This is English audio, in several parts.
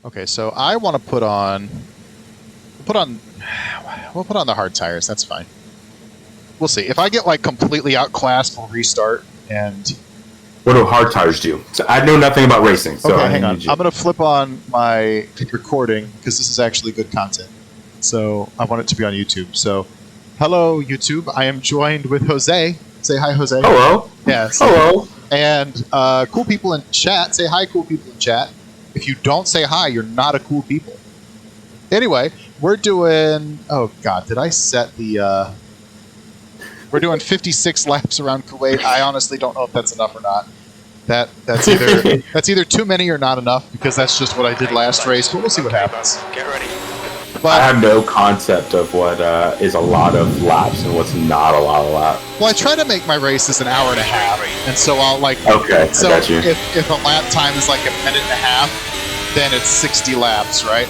Okay, so I want to put on we'll put on the hard tires. That's fine. We'll see. If I get like completely outclassed, we'll restart. And what do hard tires do? So I know nothing about racing. So okay, hang on. I'm going to flip on my recording because this is actually good content. So I want it to be on YouTube. So hello, YouTube. I am joined with Jose. Say hi, Jose. Hello. Yeah. Hello. And cool people in chat. Say hi, cool people in chat. If you don't say hi, you're not a cool people. Anyway, we're doing... Oh, God. Did I set the... We're doing 56 laps around Kuwait. I honestly don't know if that's enough or not. That's either too many or not enough, because that's just what I did last race, but we'll see what happens. Get ready. But I have no concept of what is a lot of laps and what's not a lot of laps. Well, I try to make my races an hour and a half, and so I'll like... Okay, so I got you. If a lap time is like a minute and a half, then it's 60 laps, right?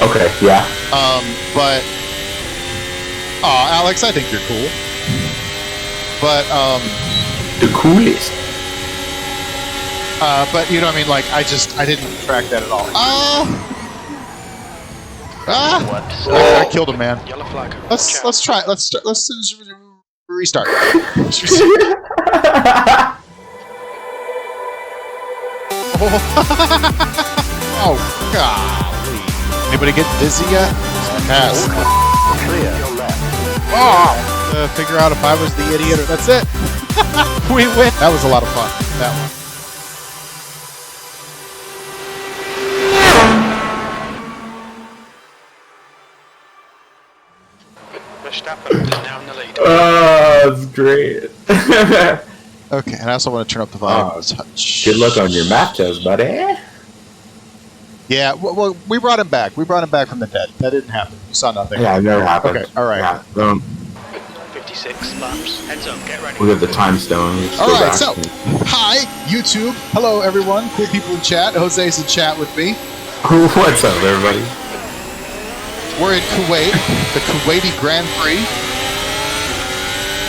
Okay, yeah. But... Aw, Alex, I think you're cool. But, the coolest. But, you know what I mean? Like, I didn't track that at all. Oh! I killed him, man. Yellow flag. Let's try. Let's restart. Oh God! Anybody get dizzy yet? Pass. Oh! Figure out if I was the idiot or that's it. We win. That was a lot of fun. That one. Verstappen is now in the lead. Oh, that's great. Okay, and I also want to turn up the volume. Good luck on your math test, buddy. Yeah, well, we brought him back. We brought him back from the dead. That didn't happen. You saw nothing. Yeah, it never happened. Okay, all right. Yeah, 56 laps. Heads up, get ready. we got the time stone. All right, so, hi, YouTube. Hello, everyone. Cool people in chat. Jose's in chat with me. What's up, everybody? We're in Kuwait, the Kuwaiti Grand Prix.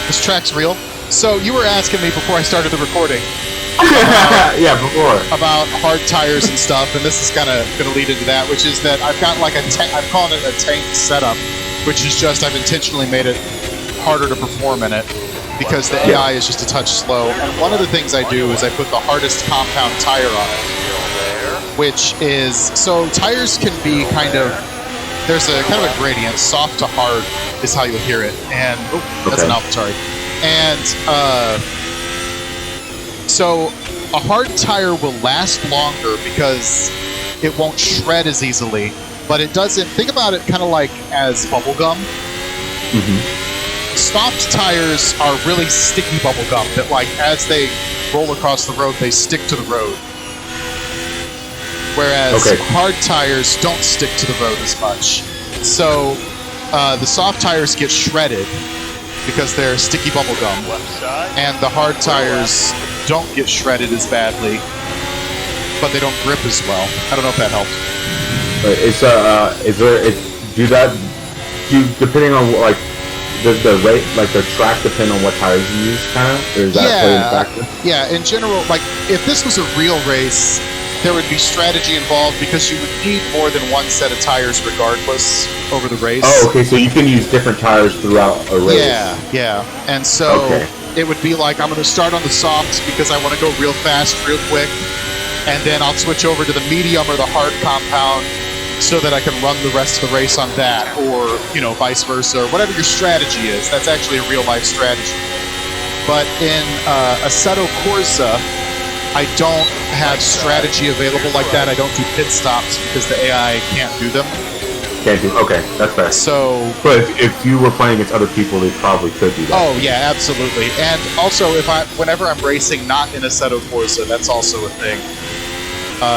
This track's real. So, you were asking me before I started the recording. Yeah, before. About hard tires and stuff, and this is kind of going to lead into that, which is that I've got like I'm calling it a tank setup, which is just I've intentionally made it harder to perform in it because the AI is just a touch slow. And one of the things I do is I put the hardest compound tire on it, which is, so tires can be kind of, there's a kind of a gradient, soft to hard is how you'll hear it. And, that's an AlphaTauri. And, so a hard tire will last longer because it won't shred as easily, but it doesn't, think about it kind of like as bubble gum. Soft tires are really sticky bubble gum that, like, as they roll across the road, they stick to the road. Whereas hard tires don't stick to the road as much. So the soft tires get shredded because they're sticky bubble gum, and the hard tires don't get shredded as badly, but they don't grip as well. I don't know if that helps. Depending on like the rate, like the track, depend on what tires you use, kind of, or is that playing a factor? Yeah, in general, like if this was a real race, there would be strategy involved because you would need more than one set of tires regardless over the race. Oh, okay, so you can use different tires throughout a race. Yeah. And so it would be like, I'm going to start on the softs because I want to go real fast, real quick, and then I'll switch over to the medium or the hard compound so that I can run the rest of the race on that, or, you know, vice versa, or whatever your strategy is. That's actually a real-life strategy. But in Assetto Corsa, I don't have strategy available like that. I don't do pit stops because the AI can't do them. Okay, that's fair. So, but if you were playing against other people, they probably could do that. Oh yeah, absolutely. And also, whenever I'm racing not in Assetto Corsa, that's also a thing.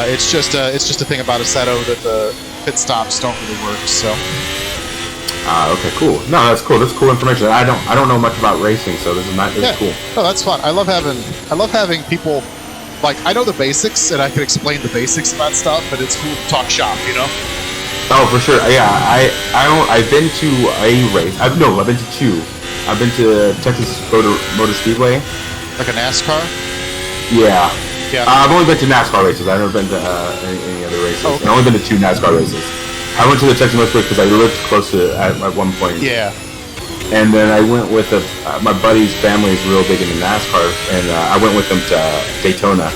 It's just a thing about Assetto that the pit stops don't really work. So. Okay, cool. No, that's cool. That's cool information. I don't know much about racing, so this is cool. No, that's fun. I love having people. Like, I know the basics, and I can explain the basics about stuff, but it's cool to talk shop, you know? Oh, for sure. Yeah, I've been to a race. I've been to two. I've been to Texas Motor Speedway. Like a NASCAR? Yeah. Yeah. I've only been to NASCAR races. I've never been to any other races. Okay. I've only been to 2 NASCAR races. I went to the Texas Motor because I lived close to it at one point. Yeah. And then I went with my buddy's family is real big into NASCAR, and I went with them to Daytona.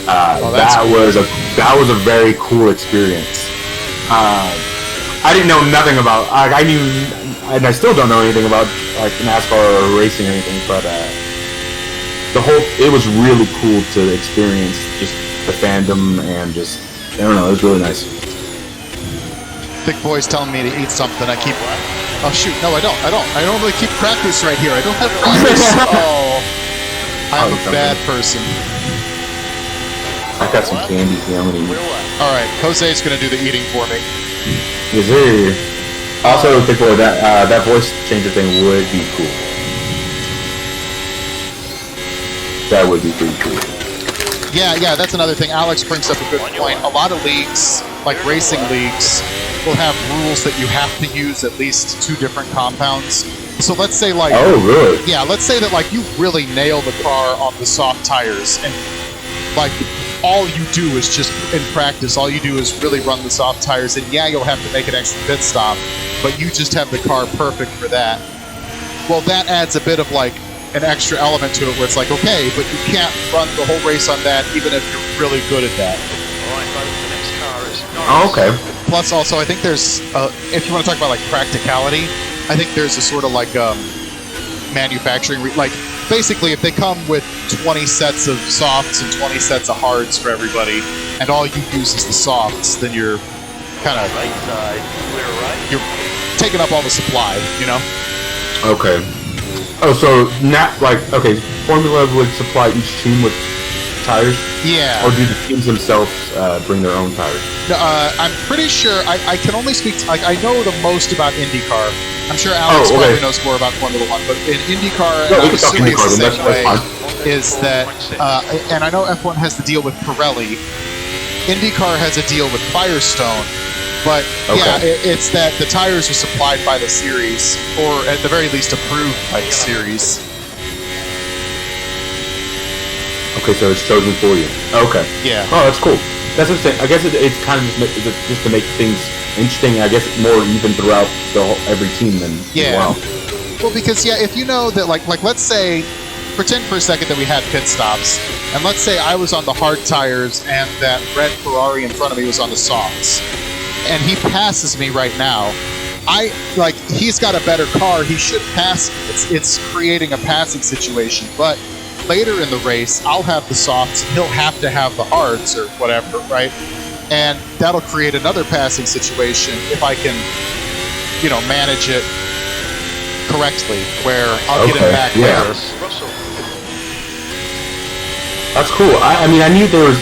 That was a very cool experience. I didn't know nothing about. I knew, and I still don't know anything about like NASCAR or racing or anything. But it was really cool to experience just the fandom and just I don't know. It was really nice. Thick boy's telling me to eat something. I keep. Oh shoot! No, I don't. I normally keep crackers right here. I don't have crackers. Oh, I'm a bad person. I got some candy. I'm gonna eat. All right, Jose's gonna do the eating for me. Yes, sir. Also, Thick boy, that voice changer thing would be cool. That would be pretty cool. Yeah, that's another thing. Alex brings up a good point. A lot of leagues, like racing leagues, will have rules that you have to use at least 2 different compounds. So let's say like... Oh, really? Yeah, let's say that like you really nail the car on the soft tires and like all you do is just, in practice, all you do is really run the soft tires and yeah, you'll have to make an extra pit stop, but you just have the car perfect for that. Well, that adds a bit of like an extra element to it where it's like, okay, but you can't run the whole race on that even if you're really good at that. Alright, folks, the next car is Oh, okay. Plus, also, I think there's, if you want to talk about like practicality, I think there's a sort of like manufacturing, like basically if they come with 20 sets of softs and 20 sets of hards for everybody, and all you use is the softs, then you're kind of you're taking up all the supply, you know? Okay. Oh, so not like okay, Formula would supply each team with tires? Yeah. Or do the teams themselves bring their own tires? I'm pretty sure, I can only speak, like, I know the most about IndyCar. I'm sure Alex probably knows more about Formula 1, but in IndyCar, and I'm assuming it's the same way, is that, and I know F1 has the deal with Pirelli, IndyCar has a deal with Firestone, but yeah, it's that the tires are supplied by the series, or at the very least approved by the series. Okay, so it's chosen for you. Okay. Yeah. Oh, that's cool. That's interesting. I guess it's kind of just to make things interesting. I guess more even throughout every team then. Yeah. Wow. Well, because yeah, if you know that, like let's say, pretend for a second that we had pit stops, and let's say I was on the hard tires and that red Ferrari in front of me was on the softs, and he passes me right now. He's got a better car. He should pass. It's creating a passing situation, but later in the race, I'll have the softs, he'll have to have the hards or whatever, right? And that'll create another passing situation if I can, manage it correctly, where I'll get him back later. That's cool. I mean, I knew there was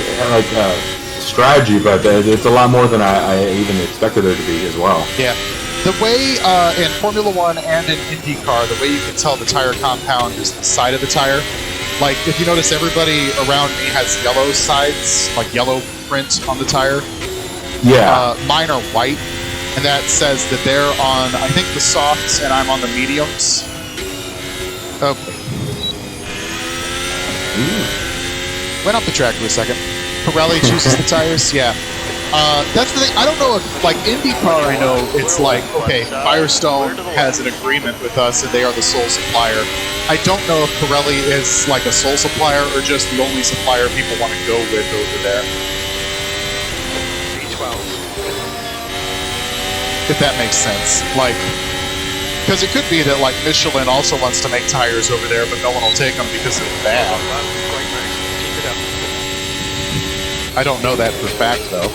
strategy, but it's a lot more than I even expected there to be as well. Yeah. The way in Formula 1 and in IndyCar, the way you can tell the tire compound is the side of the tire. Like, if you notice, everybody around me has yellow sides, like yellow print on the tire. Yeah. Mine are white, and that says that they're on, I think, the softs, and I'm on the mediums. Okay. Went up the track for a second. Pirelli chooses the tires, yeah. That's the thing. I don't know if, like, IndyCar, I know it's like, okay, Firestone has an agreement with us and they are the sole supplier. I don't know if Pirelli is like a sole supplier or just the only supplier people want to go with over there. B12. If that makes sense. Like, because it could be that, like, Michelin also wants to make tires over there, but no one will take them because they're bad. Keep it up. I don't know that for a fact, though.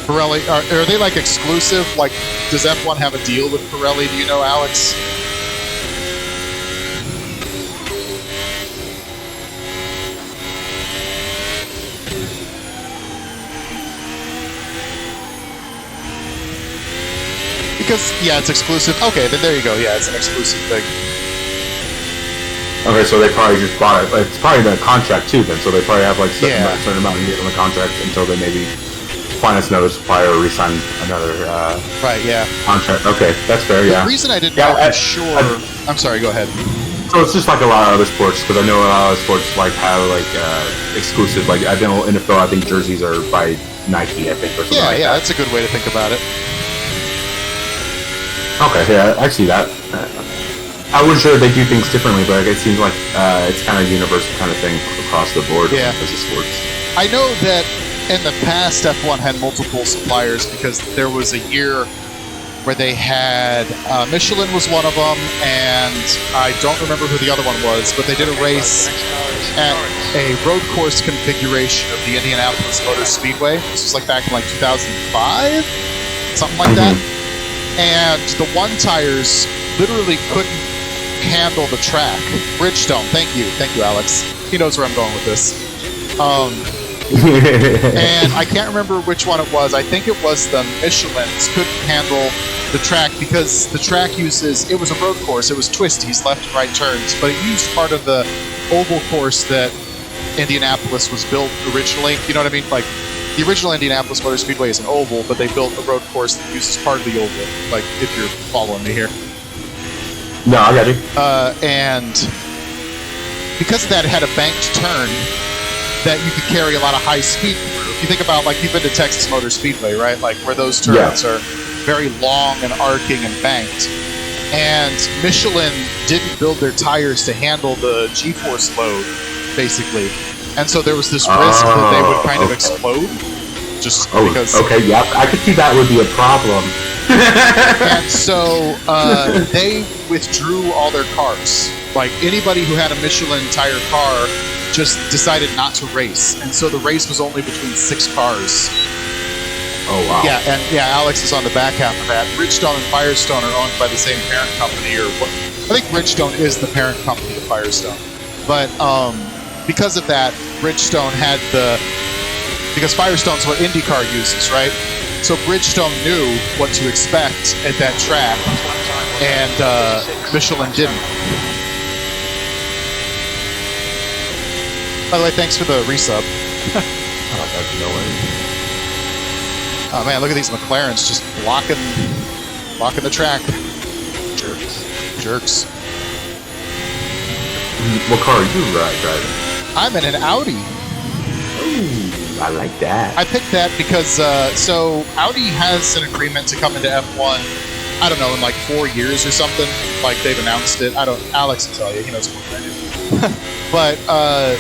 Pirelli, are they like exclusive? Like, does F1 have a deal with Pirelli? Do you know, Alex? Because, yeah, it's exclusive. Okay, then there you go. Yeah, it's an exclusive thing. Okay, so they probably just bought it. It's probably the contract too, then. So they probably have like a certain amount of years on the contract until they maybe find us another supplier or re-sign another Right, yeah. contract. Okay, that's fair. The Yeah. reason I didn't know for sure... I'm sorry, go ahead. So it's just like a lot of other sports, because I know a lot of sports like have like exclusive. Like I know NFL, I think jerseys are by Nike, I think, or something like that. That's a good way to think about it. Okay, yeah, I see that. I wasn't sure if they do things differently, but it seems like it's kind of a universal kind of thing across the board because of sports. I know that in the past, F1 had multiple suppliers because there was a year where they had Michelin was one of them, and I don't remember who the other one was, but they did a race at a road course configuration of the Indianapolis Motor Speedway. This was like back in like 2005, something like that. And the one tires literally couldn't handle the track. Bridgestone, thank you, Alex. He knows where I'm going with this. And I can't remember which one it was. I think it was the Michelins couldn't handle the track because the track uses, it was a road course, it was twisties, left and right turns, but it used part of the oval course that Indianapolis was built originally. You know what I mean? Like, the original Indianapolis Motor Speedway is an oval, but they built a road course that uses part of the oval, like, if you're following me here. No, I got you. And because of that, it had a banked turn that you could carry a lot of high speed through. If you think about, like, you've been to Texas Motor Speedway, right? Like, where those turns are very long and arcing and banked. And Michelin didn't build their tires to handle the G-force load, basically. And so there was this risk that they would kind of explode. Just because... Okay, yeah, I could see that would be a problem. And so they withdrew all their cars. Like, anybody who had a Michelin tire car just decided not to race. And so the race was only between 6 cars. Oh, wow. Yeah, and Alex is on the back half of that. Bridgestone and Firestone are owned by the same parent company, or what? I think Bridgestone is the parent company of Firestone. But because of that, Bridgestone had because Firestone's what IndyCar uses, right? So Bridgestone knew what to expect at that track, and Michelin didn't. By the way, thanks for the resub. No way. Oh man, look at these McLarens just blocking the track. Jerks. What car are you driving? I'm in an Audi. Ooh, I like that. I picked that because so Audi has an agreement to come into F1. I don't know, in like 4 years or something. Like they've announced it. Alex will tell you. He knows more than I do. But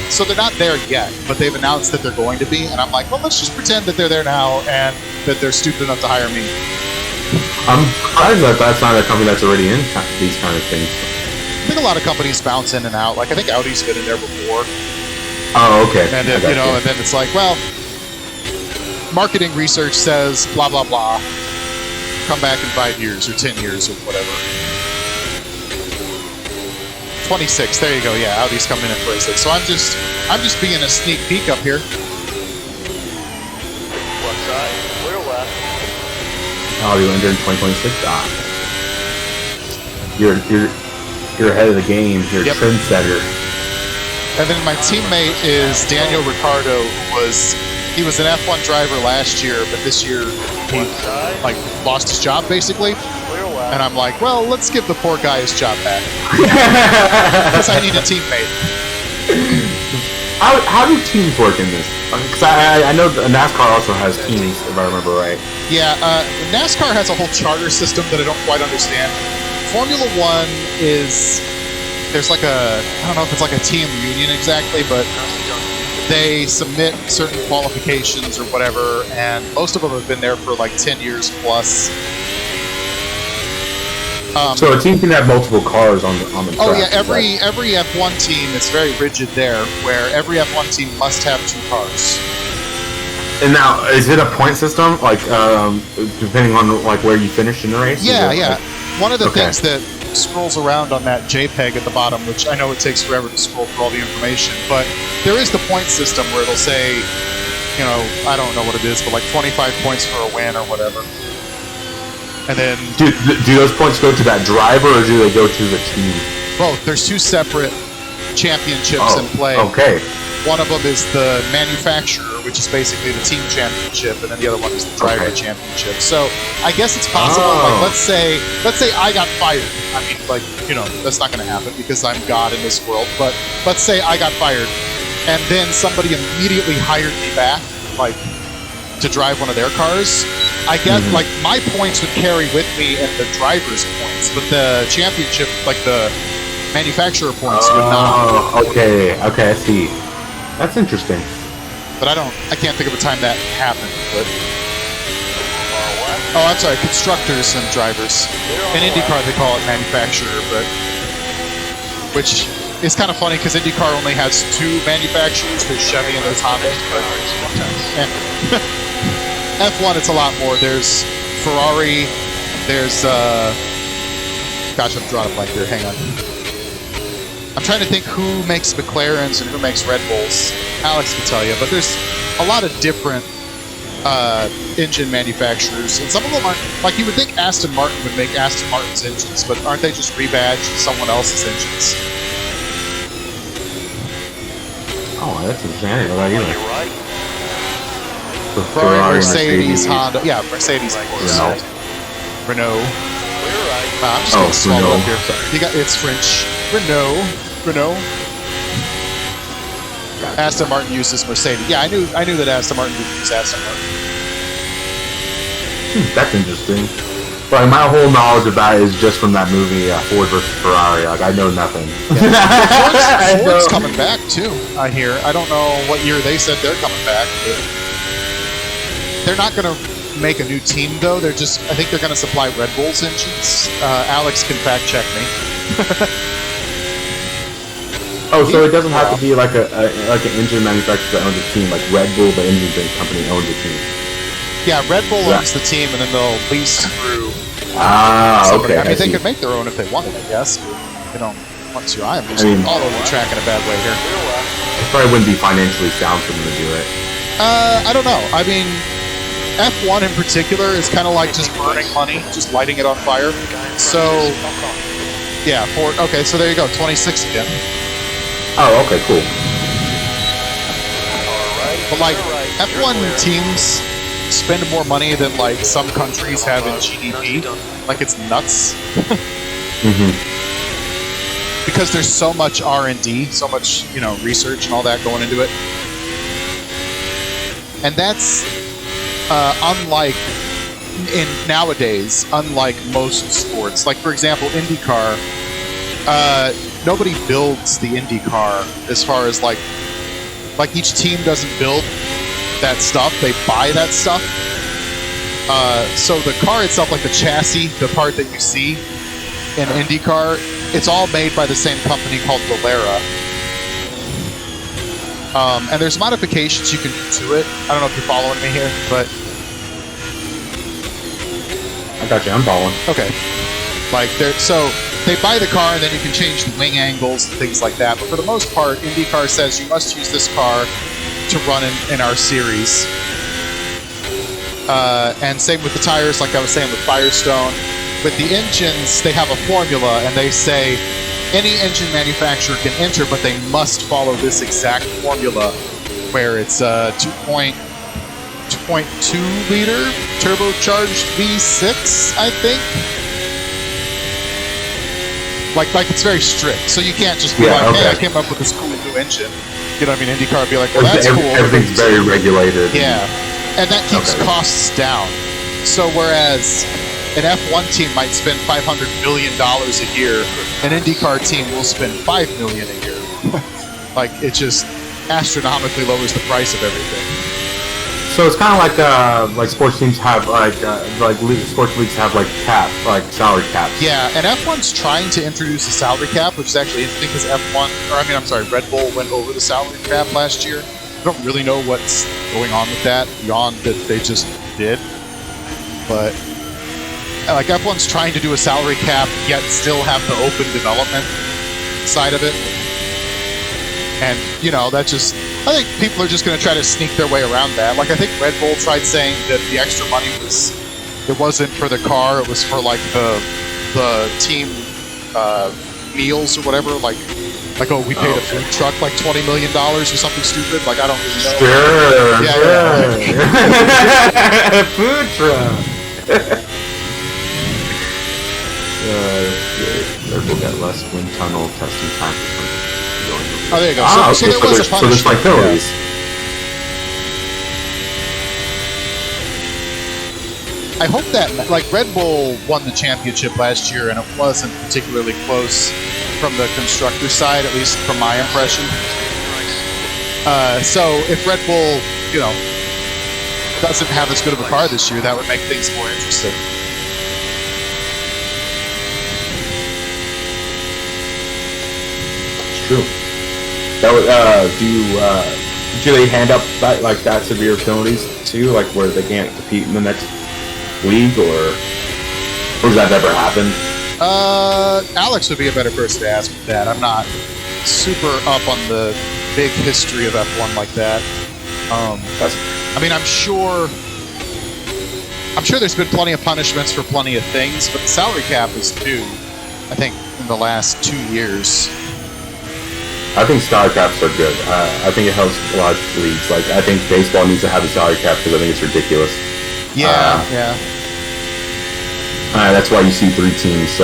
so they're not there yet, but they've announced that they're going to be, and I'm like, well, let's just pretend that they're there now and that they're stupid enough to hire me. I'm surprised that that's not a company that's already in these kind of things. I think a lot of companies bounce in and out. Like I think Audi's been in there before. Oh, okay. And then, and then it's like, well, marketing research says blah blah blah. Come back in 5 years or 10 years or whatever. 26. There you go. Yeah, Audi's coming in at 26. So I'm just being a sneak peek up here. What side? We're left. Audi will enter in 2026. You're ahead of the game. You're a trendsetter. And then my teammate is Daniel Ricciardo, who he was an F1 driver last year, but this year he like lost his job basically. And I'm like, well, let's give the poor guy his job back. Because I need a teammate. How do teams work in this? Because I know NASCAR also has teams, if I remember right. Yeah, NASCAR has a whole charter system that I don't quite understand. Formula One there's like I don't know if it's like a team union exactly, but they submit certain qualifications or whatever, and most of them have been there for like 10 years plus. So a team can have multiple cars on the track. Oh yeah, every F1 team is very rigid there, where every F1 team must have 2 cars. And now, is it a point system, like depending on like where you finish in the race? Yeah. One of the things that scrolls around on that JPEG at the bottom, which I know it takes forever to scroll through all the information, but there is the point system where it'll say, you know, I don't know what it is, but like 25 points for a win or whatever. And then do those points go to that driver or do they go to the team? Both. There's 2 separate championships in play. Okay. One of them is the manufacturer, which is basically the team championship, and then the other one is the driver championship. So I guess it's possible. Like let's say I got fired. I mean, like, you know, that's not going to happen because I'm God in this world. But let's say I got fired, and then somebody immediately hired me back, like, to drive one of their cars. I guess like my points would carry with me and the driver's points, but the championship, like the manufacturer points, would not. Okay, I see. That's interesting. But I can't think of a time that happened. But oh, I'm sorry, constructors and drivers. In IndyCar they call it manufacturer, but which is kind of funny because IndyCar only has 2 manufacturers. There's Chevy and there's Honda. F1, it's a lot more. There's Ferrari. There's gosh, I'm drawing a blank here. Hang on. I'm trying to think who makes McLarens and who makes Red Bulls. Alex can tell you, but there's a lot of different engine manufacturers, and some of them aren't. Like, you would think Aston Martin would make Aston Martin's engines, but aren't they just rebadged someone else's engines? Oh, that's interesting. I didn't know that either. You're right. Ferrari, Mercedes, Honda. Yeah, Mercedes, of course. Renault. We're right. I'm just going to swallow Renault. up here. You got, it's French. Renault. Aston Martin uses Mercedes. Yeah, I knew that Aston Martin would use Aston Martin. That's interesting. Like, my whole knowledge of that is just from that movie, Ford versus Ferrari. Like, I know nothing. Yeah. Ford's coming back too, I hear. I don't know what year they said they're coming back, but they're not going to make a new team, though. I think they're going to supply Red Bull's engines. Alex can fact check me. Oh, so it doesn't have to be like an engine manufacturer that owns a team. Like Red Bull, the engine company, owns a team. Yeah, Red Bull owns the team, and then they'll lease through. Okay. I mean, they could make their own if they wanted, I guess. But they don't want to. I'm just all over the track in a bad way here. It probably wouldn't be financially sound for them to do it. I don't know. I mean, F1 in particular is kind of like just burning money, just lighting it on fire. So, yeah, Ford. Okay, so there you go, 26 again. Oh, okay, cool. But like F1 teams spend more money than like some countries have in GDP. Like, it's nuts. Because there's so much R&D, so much, you know, research and all that going into it. And that's unlike unlike most sports. Like, for example, IndyCar, nobody builds the IndyCar as far as like each team doesn't build that stuff, they buy that stuff. So the car itself, like the chassis, the part that you see in IndyCar, it's all made by the same company called Valera. And there's modifications you can do to it. I don't know if you're following me here, but I got you. I'm following. okay. Like, so they buy the car, and then you can change the wing angles and things like that. But for the most part, IndyCar says you must use this car to run in our series. And same with the tires, like I was saying with Firestone. With the engines, they have a formula, and they say any engine manufacturer can enter, but they must follow this exact formula, where it's 2.2 liter turbocharged V6, I think. Like it's very strict, so you can't just be hey, I came up with this cool new engine. You know what I mean? IndyCar would be like, well, that's cool. Everything's very regulated. Yeah, and that keeps costs down. So whereas an F1 team might spend $500 million a year, an IndyCar team will spend $5 million a year. Like, it just astronomically lowers the price of everything. So it's kind of like sports teams have like sports leagues have like salary caps. Yeah, and F1's trying to introduce a salary cap, which is actually interesting because Red Bull went over the salary cap last year. I don't really know what's going on with that beyond that they just did, but like F1's trying to do a salary cap yet still have the open development side of it. And, you know, I think people are just going to try to sneak their way around that. Like, I think Red Bull tried saying that the extra money it wasn't for the car, it was for, like, the team meals or whatever. Like, Like, oh, we paid a food truck like $20 million or something stupid. Like, I don't really know. Sure. Yeah. Food truck. We'll get less wind tunnel testing time. Oh, there you go. So there was a punishment. So there's like penalties. I hope that, like, Red Bull won the championship last year, and it wasn't particularly close from the constructor side, at least from my impression. So if Red Bull, doesn't have as good of a car this year, that would make things more interesting. It's true. That would, do they hand up that severe penalties too, like where they can't compete in the next league, or does that never happen? Alex would be a better person to ask that. I'm not super up on the big history of F1 like that. I mean, I'm sure there's been plenty of punishments for plenty of things, but the salary cap is new, I think, in the last 2 years. I think salary caps are good. I think it helps a lot of leagues. Like, I think baseball needs to have a salary cap because I think it's ridiculous. Yeah. That's why you see 3 teams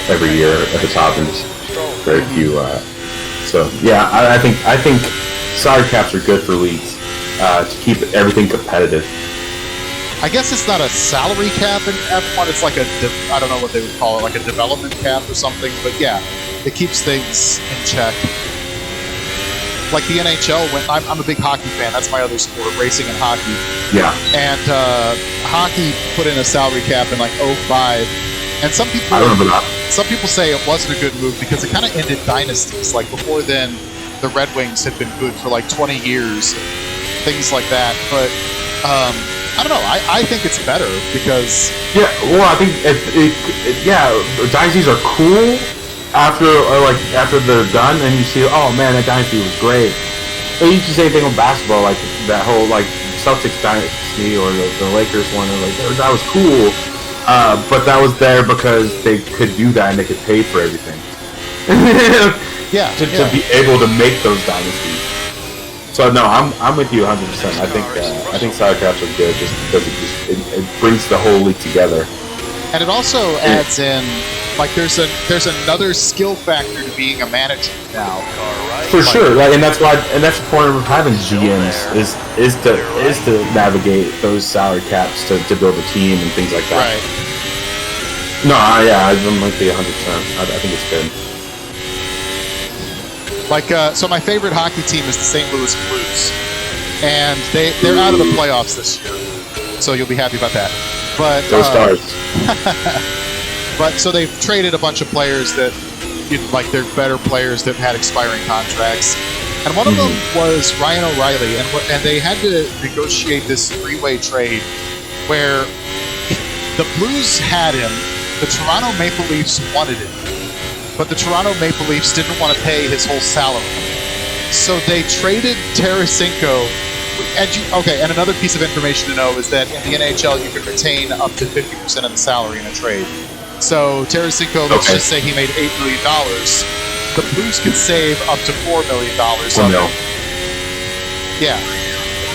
every year at the top and just very few. So yeah, I think salary caps are good for leagues to keep everything competitive. I guess it's not a salary cap in F1. It's like I don't know what they would call it, like a development cap or something. But yeah, it keeps things in check. Like the NHL, I'm a big hockey fan. That's my other sport, racing and hockey. Yeah. And hockey put in a salary cap in like 2005. And some people, I remember that. Some people say it wasn't a good move because it kind of ended dynasties. Like before then, the Red Wings had been good for like 20 years, things like that. But I don't know. I think it's better because I think dynasties are cool. After they're done, and you see, oh man, that dynasty was great. But you can say anything on basketball, like that whole Celtics dynasty or the Lakers one, or that was cool. But that was there because they could do that and they could pay for everything. To be able to make those dynasties. So no, I'm with you 100%. I think salary caps are good just because it brings the whole league together. And it also adds in, like, there's another skill factor to being a manager now. For sure, and that's the point of having GMs is to navigate those salary caps to build a team and things like that. Right. No, I'm with you 100%. I think it's good. Like, so my favorite hockey team is the St. Louis Blues, and they're out of the playoffs this year, so you'll be happy about that. But those stars. But so they've traded a bunch of players that, they're better players that had expiring contracts, and one of them was Ryan O'Reilly, and they had to negotiate this 3-way trade where the Blues had him, the Toronto Maple Leafs wanted him, but the Toronto Maple Leafs didn't want to pay his whole salary, so they traded Tarasenko. And another piece of information to know is that in the NHL you can retain up to 50% of the salary in a trade. So Tarasenko, let's just say he made $8 million. The Blues could save up to $4 million. Yeah.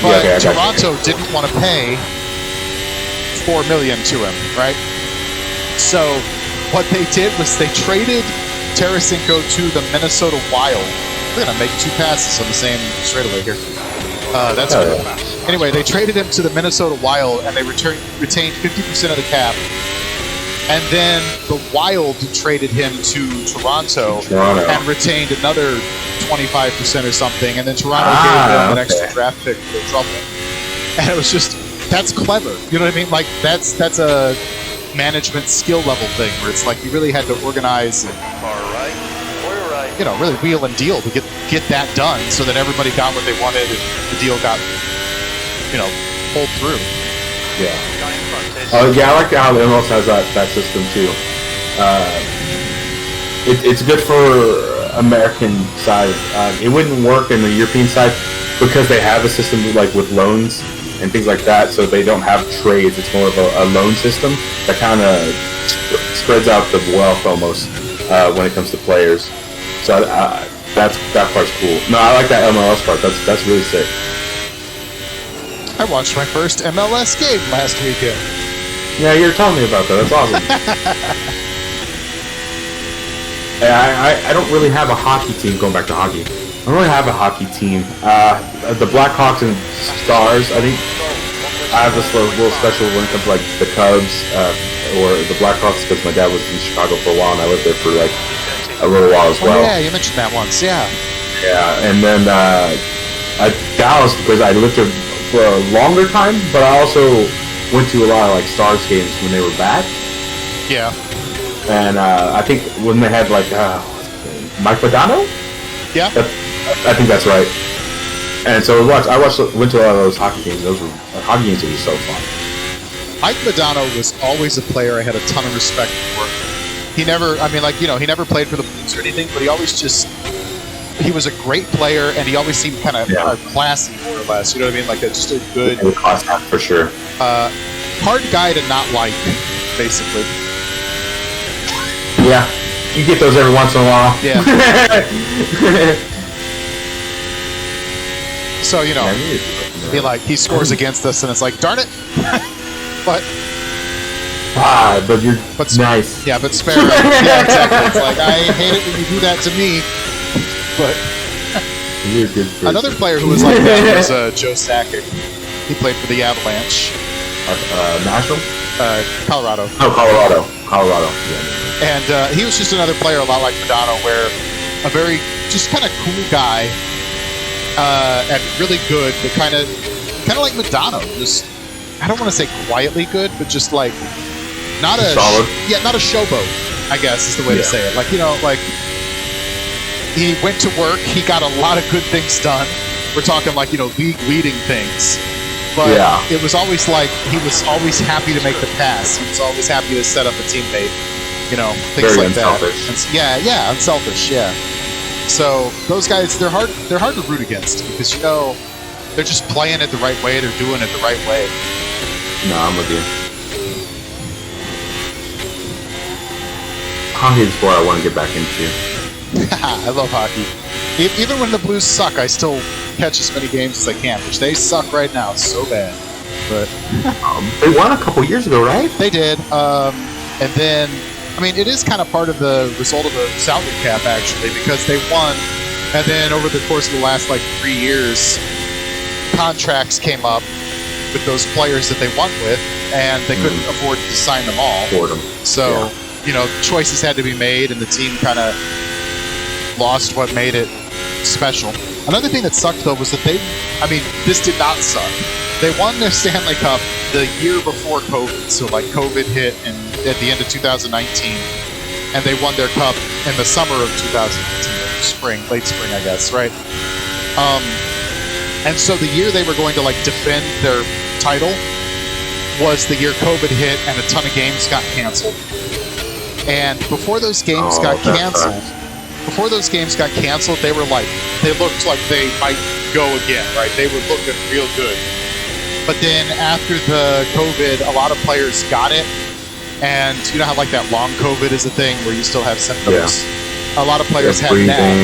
But Toronto didn't want to pay $4 million to him, right? So what they did was they traded Tarasenko to the Minnesota Wild. We're going to make 2 passes on the same straightaway here. That's cool. Anyway, they traded him to the Minnesota Wild, and they retained 50% of the cap. And then the Wild traded him to Toronto and retained another 25% or something. And then Toronto gave them an extra draft pick for trouble. And it was just, that's clever. You know what I mean? Like, that's a management skill level thing where it's like you really had to organize and really wheel and deal to get that done so that everybody got what they wanted and the deal got, pulled through. Yeah. I like how the MLS has that system too. It's good for American side. It wouldn't work in the European side because they have a system like with loans and things like that, so they don't have trades. It's more of a loan system that kind of spreads out the wealth almost when it comes to players. So that part's cool. No, I like that MLS part. That's really sick. I watched my first MLS game last weekend. Yeah, you were telling me about that. That's awesome. I don't really have a hockey team. Going back to hockey, I don't really have a hockey team. The Blackhawks and Stars. I think I have this little special when it comes to like the Cubs or the Blackhawks because my dad was in Chicago for a while and I lived there for like a little while as well. Oh, yeah, you mentioned that once. Yeah. Yeah, and then Dallas because I lived there for a longer time, but I also went to a lot of like Stars games when they were back. Yeah. And I think when they had like Mike Modano. Yeah. I think that's right. And so went to a lot of those hockey games. Hockey games were so fun. Mike Modano was always a player I had a ton of respect for. He never played for the Blues or anything, but he was a great player, and he always seemed kind of classy, more or less. You know what I mean? Like just a good class for sure. Hard guy to not like, basically. Yeah, you get those every once in a while. Yeah. So he scores against us, and it's like, darn it. But you're nice. Yeah, but spare. Yeah, exactly. It's like I hate it when you do that to me. But you're a good person. Another player who was like that was Joe Sakic. He played for the Avalanche. Nashville? Colorado. Oh, Colorado. Yeah. And he was just another player, a lot like Modano, where a very just kind of cool guy and really good, but kind of like Modano. Just I don't want to say quietly good, but just like not a solid. Not a showboat, I guess is the way to say it. Like he went to work, he got a lot of good things done. We're talking like league leading things. But it was always like he was always happy to make the pass. He was always happy to set up a teammate. Things very like unselfish. that. And, unselfish. Yeah. So those guys, they're hard to root against because they're just playing it the right way. They're doing it the right way. No, I'm with you. Hockey is what I want to get back into. I love hockey. Even when the Blues suck, I still catch as many games as I can, which they suck right now so bad. But they won a couple years ago, right? They did. And then, it is kind of part of the result of the salary cap, actually, because they won. And then over the course of the last, 3 years, contracts came up with those players that they won with, and they couldn't afford to sign them all. So, choices had to be made, and the team kind of lost what made it special. Another thing that sucked, though, was that this did not suck. They won their Stanley Cup the year before COVID. So, COVID hit at the end of 2019, and they won their cup in the summer of 2019, late spring, I guess, right? And so the year they were going to, defend their title was the year COVID hit, and a ton of games got canceled. And before those games got canceled, they looked like they might go again, right? They were looking real good. But then after the COVID, a lot of players got it. And you know how that long COVID is a thing where you still have symptoms? Yeah. A lot of players had that.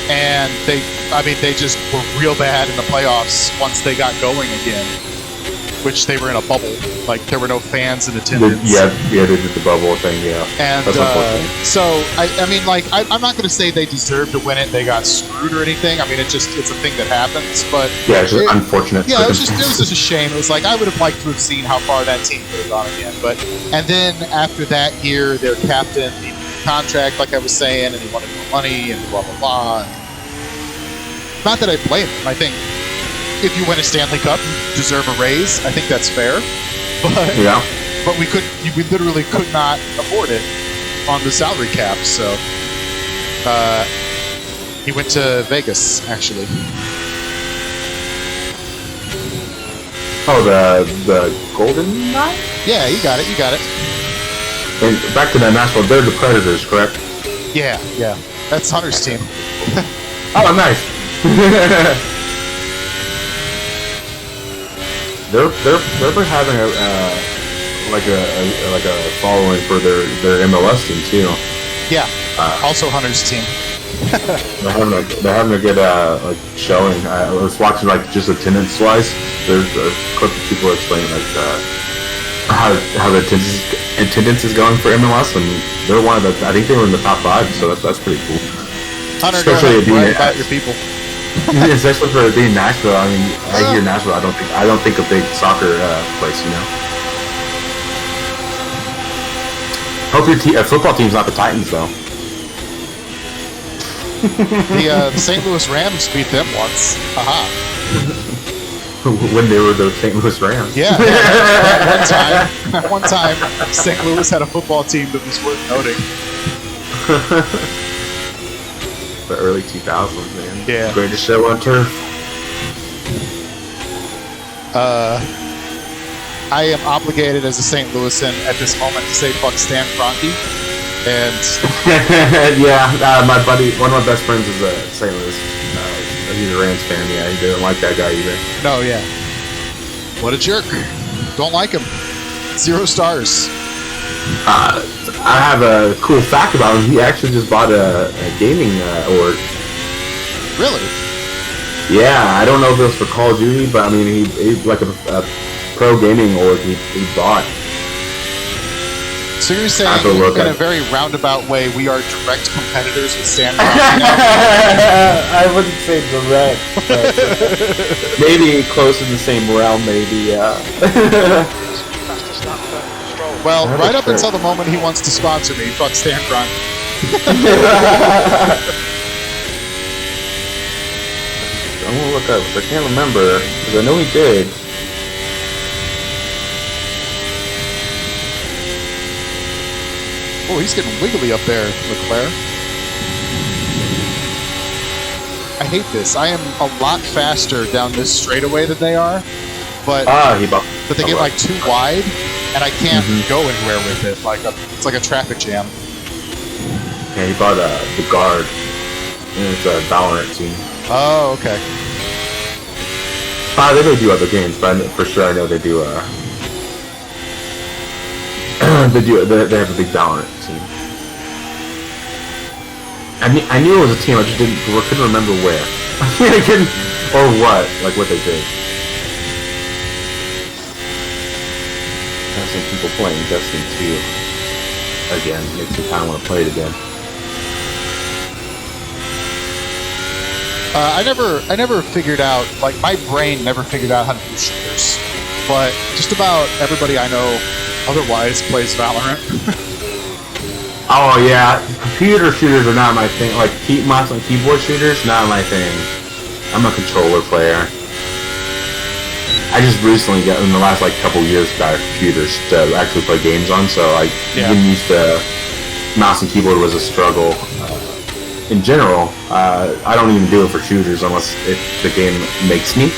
And they just were real bad in the playoffs once they got going again, which they were in a bubble. There were no fans in attendance. They did the bubble thing, yeah. And so, I'm not going to say they deserved to win it. They got screwed or anything. it's a thing that happens. But yeah, it's just unfortunate. Yeah, it was just a shame. It was I would have liked to have seen how far that team could have gone again. And then after that year, their captain needed a contract, like I was saying, and he wanted more money and blah, blah, blah. Not that I blame him. I think if you win a Stanley Cup, you deserve a raise. I think that's fair. But we literally could not afford it on the salary cap. So he went to Vegas, actually. Oh, the Golden Knight? Yeah, you got it. And back to that Nashville, they're the Predators, correct? Yeah. That's Hunter's team. Oh, nice. They're having a following for their MLS team too. Yeah, also Hunter's team. They're having a good like showing. I was watching like just attendance wise. There's a clip of people explaining like how the attendance is going for MLS, and they're one of the. I think they were in the top 5, so that's pretty cool. Hunter, especially being about your people. Especially for it being Nashville. I mean, I hear Nashville. I don't think a big soccer place. You know. Hope your football team's not the Titans though. The St. Louis Rams beat them once. Haha. When they were the St. Louis Rams. Yeah. One time, St. Louis had a football team that was worth noting. The early 2000s, man. Yeah. Greatest show on turf. I am obligated as a St. Louisan at this moment to say fuck Stan Kroenke. And yeah, my buddy, one of my best friends is a St. Louis. He's a Rams fan. Yeah, he didn't like that guy either. No, yeah. What a jerk. Don't like him. 0 stars. I have a cool fact about him. He actually just bought a gaming org. Really? Yeah, I don't know if it was for Call of Duty, but I mean, he like a pro gaming org he bought. So you're saying, in a very roundabout way, we are direct competitors with Stan Kroenke now? I wouldn't say direct, but maybe close in the same realm, maybe, yeah. Well, right up until the moment he wants to sponsor me, fuck Stan Kroenke. I'm gonna look up, I can't remember, because I know he did. Oh, he's getting wiggly up there, Leclerc. I hate this. I am a lot faster down this straightaway than they are, but they get like too wide, and I can't go anywhere with it. It's like a traffic jam. Yeah, he bought the guard, and it's a Valorant team. Oh, okay. They may do other games, but for sure I know they do. They have a big Valorant team. I knew it was a team. I just couldn't remember where. I couldn't, or what, like what they did. I've seen people playing Destiny 2 again. Makes me kind of want to play it again. I never figured out, like, my brain never figured out how to do shooters, but just about everybody I know otherwise plays Valorant. Oh yeah, computer shooters are not my thing. Like mouse and keyboard shooters, not my thing. I'm a controller player. I just recently got, in the last like couple years, got computers to actually play games on. So getting used to mouse and keyboard was a struggle. In general, I don't even do it for shooters unless the game makes me.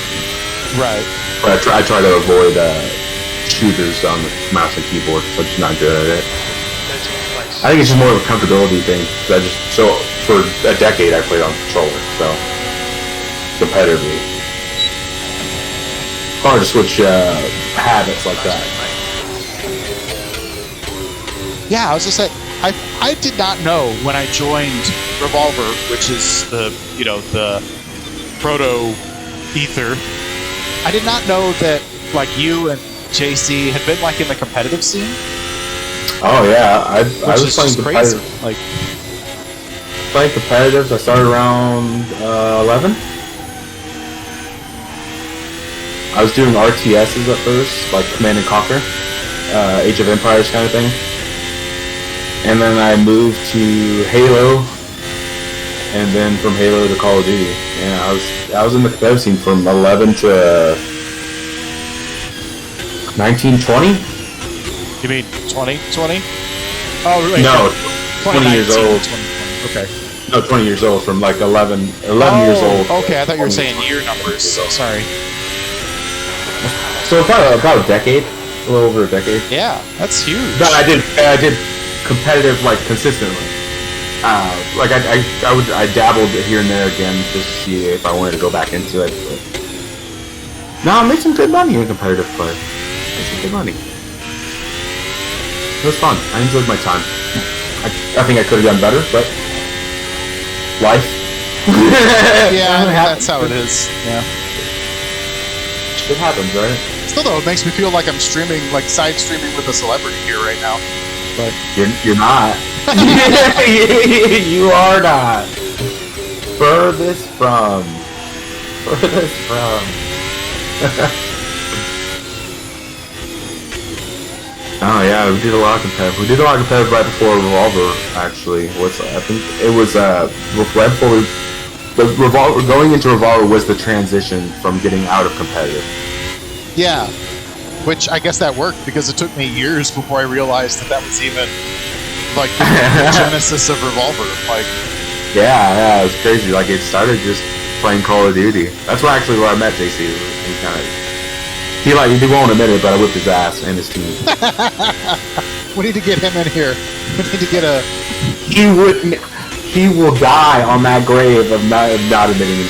Right. But I try to avoid shooters on the mouse and keyboard, so I'm just not good at it. I think it's just more of a comfortability thing. So for a decade I played on controller, so competitively. Hard to switch habits like that. Yeah, I was just saying, I did not know when I joined Revolver, which is the proto Ether. I did not know that like you and JC had been like in the competitive scene. Oh yeah, I was playing crazy. Like playing competitive. I started around 11. I was doing RTSs at first, like Command and Conquer, Age of Empires kind of thing, and then I moved to Halo, and then from Halo to Call of Duty. Yeah, I was in the competitive scene from 11 to 1920. You mean 2020? Oh, really? No, 20 years old. 2020. Okay. No, 20 years old from like 11 years old. Okay, I thought you were saying year numbers. Sorry. So about a decade, a little over a decade. Yeah, that's huge. But I did competitive like consistently. I dabbled here and there again just to see if I wanted to go back into it. But no, I made some good money in competitive play. Made some good money. It was fun. I enjoyed my time. I think I could have done better, but life. Yeah, that's how it is. Yeah. It happens, right? Still though, it makes me feel like I'm streaming, like side streaming with a celebrity here right now. But You're not. You are not. Furthest from. Oh yeah, we did a lot of competitive. We did a lot of competitive right before Revolver. Actually, I think it was right before the Revolver. Going into Revolver was the transition from getting out of competitive. yeah, which I guess that worked because it took me years before I realized that was even like the genesis of Revolver. Like, Yeah, it was crazy. Like it started just playing Call of Duty. That's where I met JC. He won't admit it, but I whipped his ass and his team. we need to get him in here. We need to get a. He will die on that grave of not admitting it.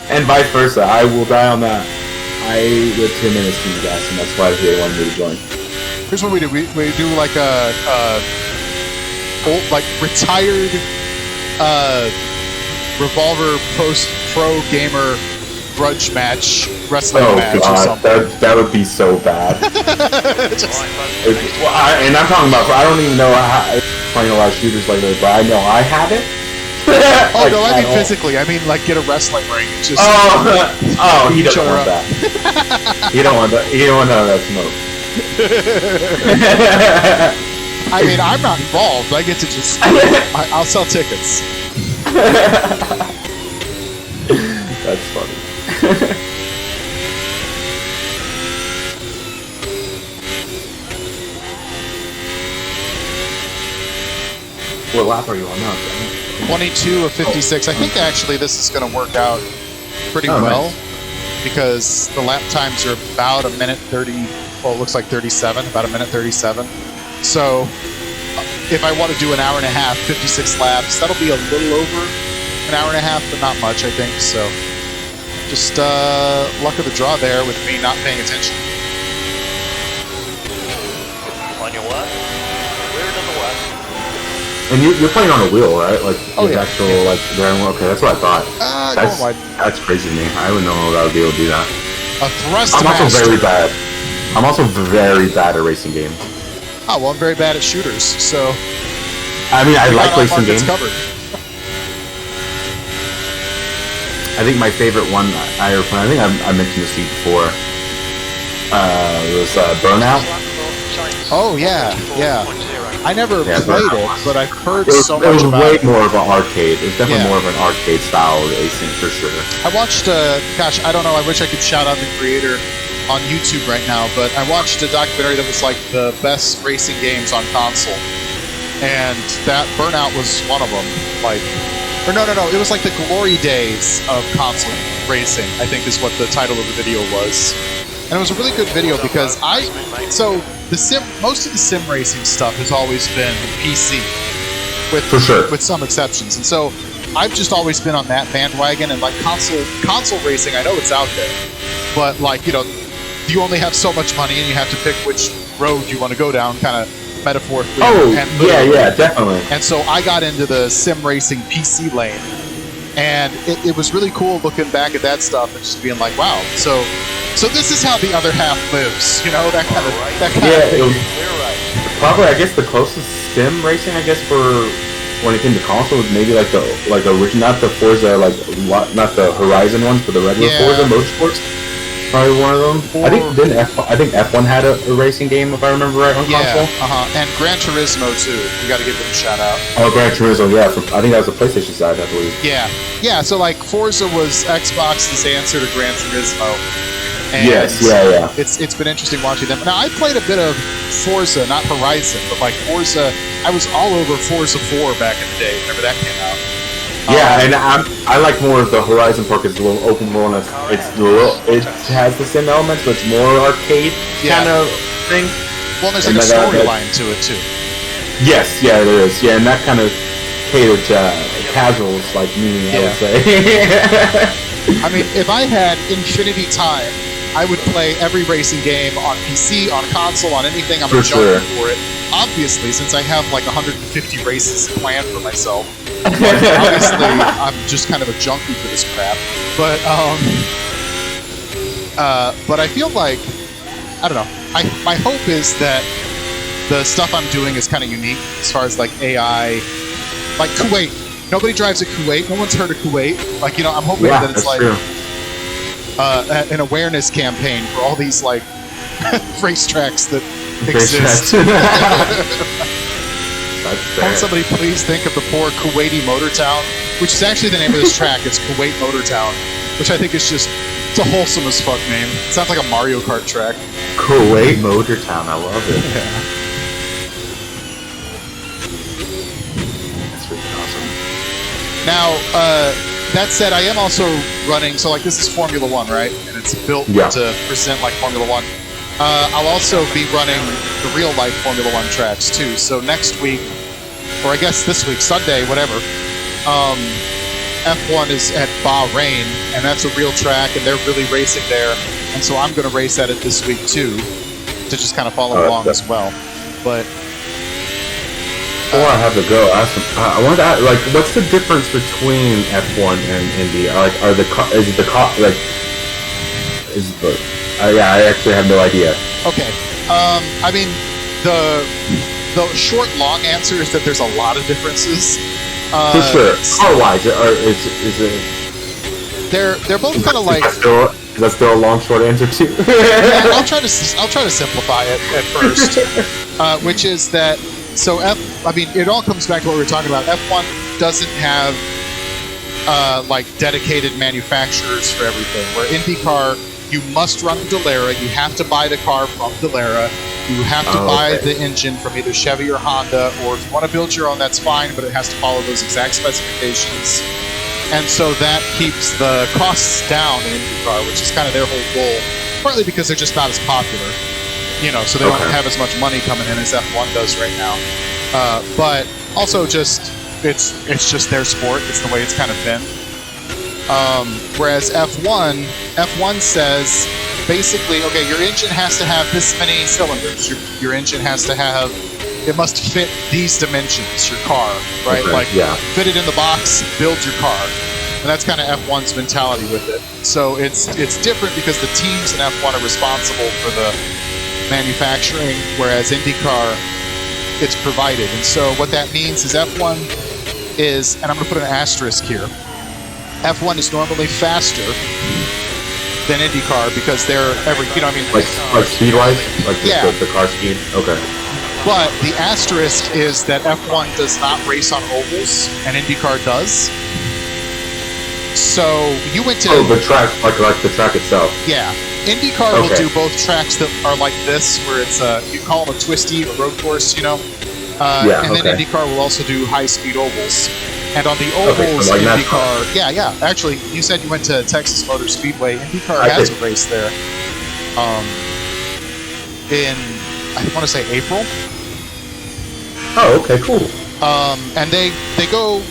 And vice versa. I will die on that. I whipped him and his team's ass, and that's why they wanted me to join. Here's what we do. We do like a old, like retired Revolver post-pro gamer grudge match, wrestling match or something. That would be so bad. And I'm talking about, I don't even know how, playing a lot of shooters like that, but I know I have it. Oh, like, no, I mean physically. I mean, like, get a wrestling ring. Just he doesn't want that. He don't want that. He don't want none of that smoke. I mean, I'm not involved. I get to just... I'll sell tickets. That's funny. What lap are you on now? 22 of 56. I think actually this is going to work out pretty well. Nice. Because the lap times are about a minute 30. Well, it looks like 37. About a minute 37. So if I want to do an hour and a half, 56 laps, that'll be a little over an hour and a half, but not much, I think. So just luck of the draw there with me not paying attention. On your left, clear to the left. And you're playing on a wheel, right? Like actual like bearing wheel. Okay, that's what I thought. That's crazy to me. I wouldn't know that I would be able to do that. A thrust I'm also master. very bad. I'm also very bad at racing games. Oh, well, I'm very bad at shooters, so... I mean, I like racing games. Covered. I think my favorite one I ever played, I think I mentioned this to you before, was Burnout. Oh, yeah. I never played it, but I've heard so much about it. It was way more of an arcade. It was definitely more of an arcade style racing, for sure. I watched, gosh, I don't know, I wish I could shout out the creator on YouTube right now, but I watched a documentary that was like the best racing games on console, and that Burnout was one of them. Like, or no, it was like the glory days of console racing, I think is what the title of the video was. And it was a really good video because most of the sim racing stuff has always been PC, with some exceptions, and so I've just always been on that bandwagon. And like console racing, I know it's out there, but like, you know, you only have so much money and you have to pick which road you want to go down, kind of metaphorically. Yeah, definitely. And so I got into the sim racing PC lane, and it was really cool looking back at that stuff and just being like, wow, so this is how the other half lives, you know, that kind of thing. Probably, I guess the closest sim racing, I guess, for when it came to console was maybe like the original, not the Forza, not the Horizon ones, but the regular Forza Motorsports. Probably one of them. I think F1 had a racing game, if I remember right, on console. And Gran Turismo too. You got to give them a shout out. Oh, Gran Turismo, yeah. I think that was the PlayStation side, I believe. Yeah. So like Forza was Xbox's answer to Gran Turismo. And yes. It's been interesting watching them. Now I played a bit of Forza, not Horizon, but like Forza. I was all over Forza 4 back in the day. Whenever that came out. Yeah, and I like more of the Horizon part because it's a little open world. It has the sim elements, but it's more arcade kind of thing. Well, there's like a storyline to it too. Yes, yeah, there is. Yeah, and that kind of catered to casuals like me, I would say. I mean, if I had infinity time I would play every racing game on PC, on console, on anything. I'm For a junkie sure. for it. Obviously, since I have like 150 races planned for myself, but obviously I'm just kind of a junkie for this crap. But I feel like, I don't know. My hope is that the stuff I'm doing is kind of unique as far as like AI, like Kuwait. Nobody drives at Kuwait. No one's heard of Kuwait. Like, you know, I'm hoping that it's like an awareness campaign for all these like racetracks that exist. Can somebody please think of the poor Kuwaiti Motor Town, which is actually the name of this track. It's Kuwait Motor Town, which I think is just, it's a wholesome as fuck name. It sounds like a Mario Kart track. Kuwait Motor Town, I love it. Yeah. That's really awesome. Now, that said, I am also running, so like this is Formula One, right? And it's built to present like Formula One. I'll also be running the real life Formula One tracks too. So next week, or I guess this week, Sunday, whatever, F1 is at Bahrain, and that's a real track, and they're really racing there. And so I'm going to race at it this week too, to just kind of follow along as well. But before I have to go, I wanted to ask, like, what's the difference between F1 and Indy? Like, I actually have no idea. Okay. I mean, the short, long answer is that there's a lot of differences. For sure. Car-wise, is it? They're both kind of like. Is that still a long, short answer too? Yeah, I'll try to simplify it at first, which is that. So I mean, it all comes back to what we were talking about. F1 doesn't have like dedicated manufacturers for everything. Where IndyCar, you must run Dallara. You have to buy the car from Dallara. You have to buy the engine from either Chevy or Honda, or if you want to build your own, that's fine, but it has to follow those exact specifications. And so that keeps the costs down in IndyCar, which is kind of their whole goal, partly because they're just not as popular. You know, so they don't have as much money coming in as F1 does right now. But also just, it's just their sport. It's the way it's kind of been. Whereas F1 says, basically, okay, your engine has to have this many cylinders. Your engine has to have, it must fit these dimensions, your car, right? Fit it in the box, build your car. And that's kind of F1's mentality with it. So it's different because the teams in F1 are responsible for the manufacturing, whereas IndyCar, it's provided. And so what that means is F1 is, and I'm going to put an asterisk here, F1 is normally faster than IndyCar because they're like speed-wise? Like the car speed? Okay. But the asterisk is that F1 does not race on ovals, and IndyCar does. So you went to... the track, like the track itself. Yeah. IndyCar will do both tracks that are like this, where it's you call them a twisty or road course, you know. And then IndyCar will also do high-speed ovals. And on the ovals, so like IndyCar, actually, you said you went to Texas Motor Speedway. IndyCar has a race there. In I want to say April. Oh, okay, cool. And they go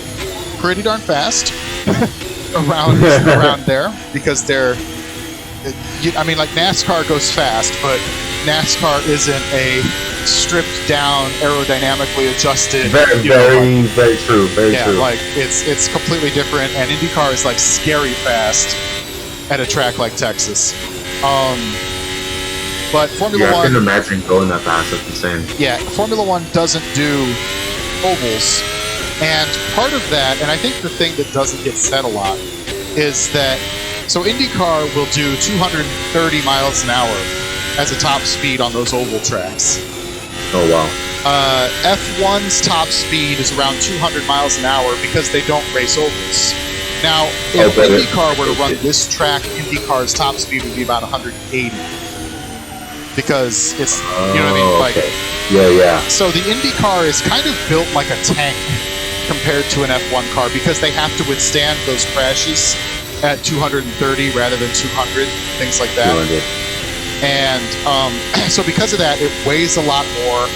pretty darn fast around there because they're. I mean, like NASCAR goes fast, but NASCAR isn't a stripped down, aerodynamically adjusted. Very true. Very true. Like it's completely different, and IndyCar is like scary fast at a track like Texas. But Formula One. I can imagine going that fast. That's insane. Yeah, Formula One doesn't do ovals, and part of that, and I think the thing that doesn't get said a lot, is that. So IndyCar will do 230 miles an hour as a top speed on those oval tracks. Oh, wow. F1's top speed is around 200 miles an hour because they don't race ovals. Now, if IndyCar were to run this track, IndyCar's top speed would be about 180. Because it's, you know what I mean? Yeah. So the IndyCar is kind of built like a tank compared to an F1 car because they have to withstand those crashes at 230 rather than 200, things like that. 200. And so because of that, it weighs a lot more.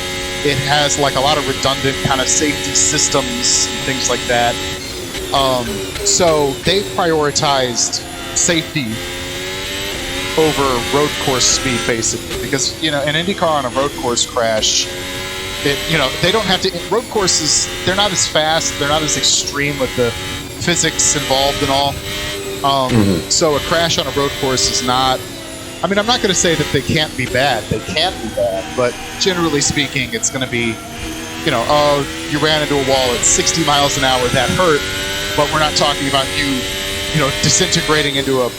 It has like a lot of redundant kind of safety systems and things like that. So they prioritized safety over road course speed, basically. Because, you know, an IndyCar on a road course crash, they don't have to. Road courses, they're not as fast, they're not as extreme with the physics involved and all. So a crash on a road course is not. I mean, I'm not going to say that they can't be bad. They can be bad, but generally speaking, it's going to be, oh, you ran into a wall at 60 miles an hour, that hurt, but we're not talking about you disintegrating into a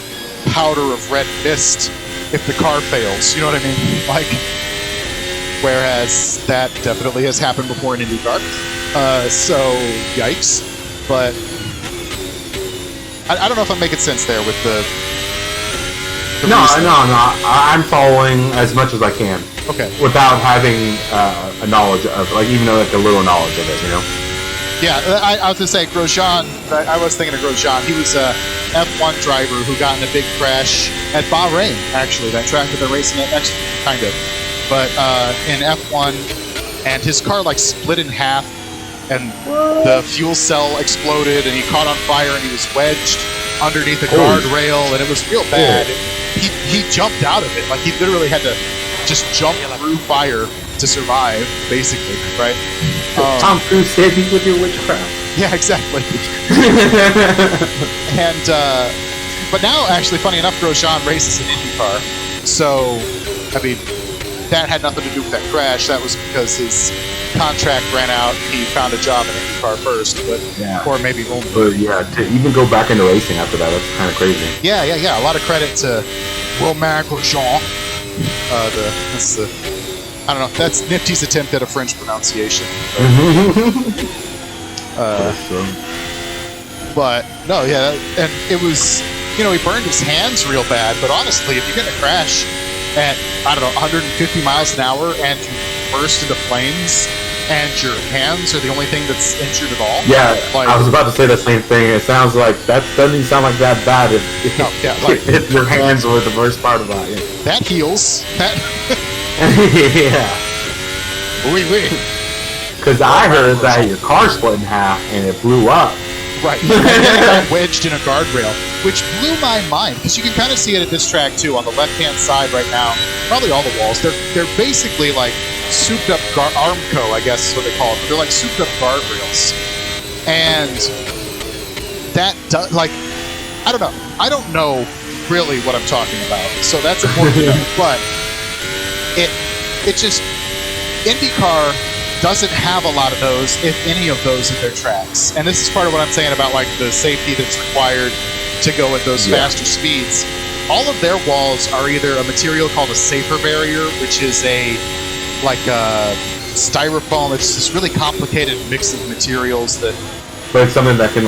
powder of red mist if the car fails. You know what I mean? Like, whereas that definitely has happened before in IndyCar. So, yikes. But I don't know if I'm making sense there with the No, I'm following as much as I can. Okay. Without having a knowledge of, like, even though, like, a little knowledge of it, Yeah, I was going to say Grosjean. I was thinking of Grosjean. He was a F1 driver who got in a big crash at Bahrain, actually, that track that they're racing at, actually, kind of. But in F1, and his car, like, split in half, and the fuel cell exploded, and he caught on fire, and he was wedged underneath a guardrail, and it was real bad. He jumped out of it. Like, he literally had to just jump through fire to survive, basically, right? Tom Cruise saved me with your witchcraft. Yeah, exactly. And but now, actually, funny enough, Grosjean races an IndyCar. So, I mean, that had nothing to do with that crash. That was because his contract ran out. He found a job in IndyCar first, or maybe only. But yeah, to even go back into racing after that, that's kind of crazy. Yeah. A lot of credit to Romain Grosjean. I don't know. That's Nifty's attempt at a French pronunciation. But no, yeah, and it was, he burned his hands real bad. But honestly, if you get in a crash at 150 miles an hour and you burst into flames, and your hands are the only thing that's injured at all. Yeah, like, I was about to say the same thing. It sounds like that doesn't even sound like that bad if your hands were the worst part about it. That heals. That. Yeah. Oui. Because I heard that your car split in half and it blew up. Right. And then it got wedged in a guardrail, which blew my mind. Because you can kind of see it at this track too, on the left-hand side right now. Probably all the walls. They're basically like souped up Armco, I guess is what they call them. They're like souped up guardrails. And that does, like, I don't know. I don't know really what I'm talking about. So that's important to know. But it just, IndyCar doesn't have a lot of those, if any of those, at their tracks. And this is part of what I'm saying about, like, the safety that's required to go at those faster speeds. All of their walls are either a material called a safer barrier, which is a styrofoam. It's this really complicated mix of materials that. But it's something that can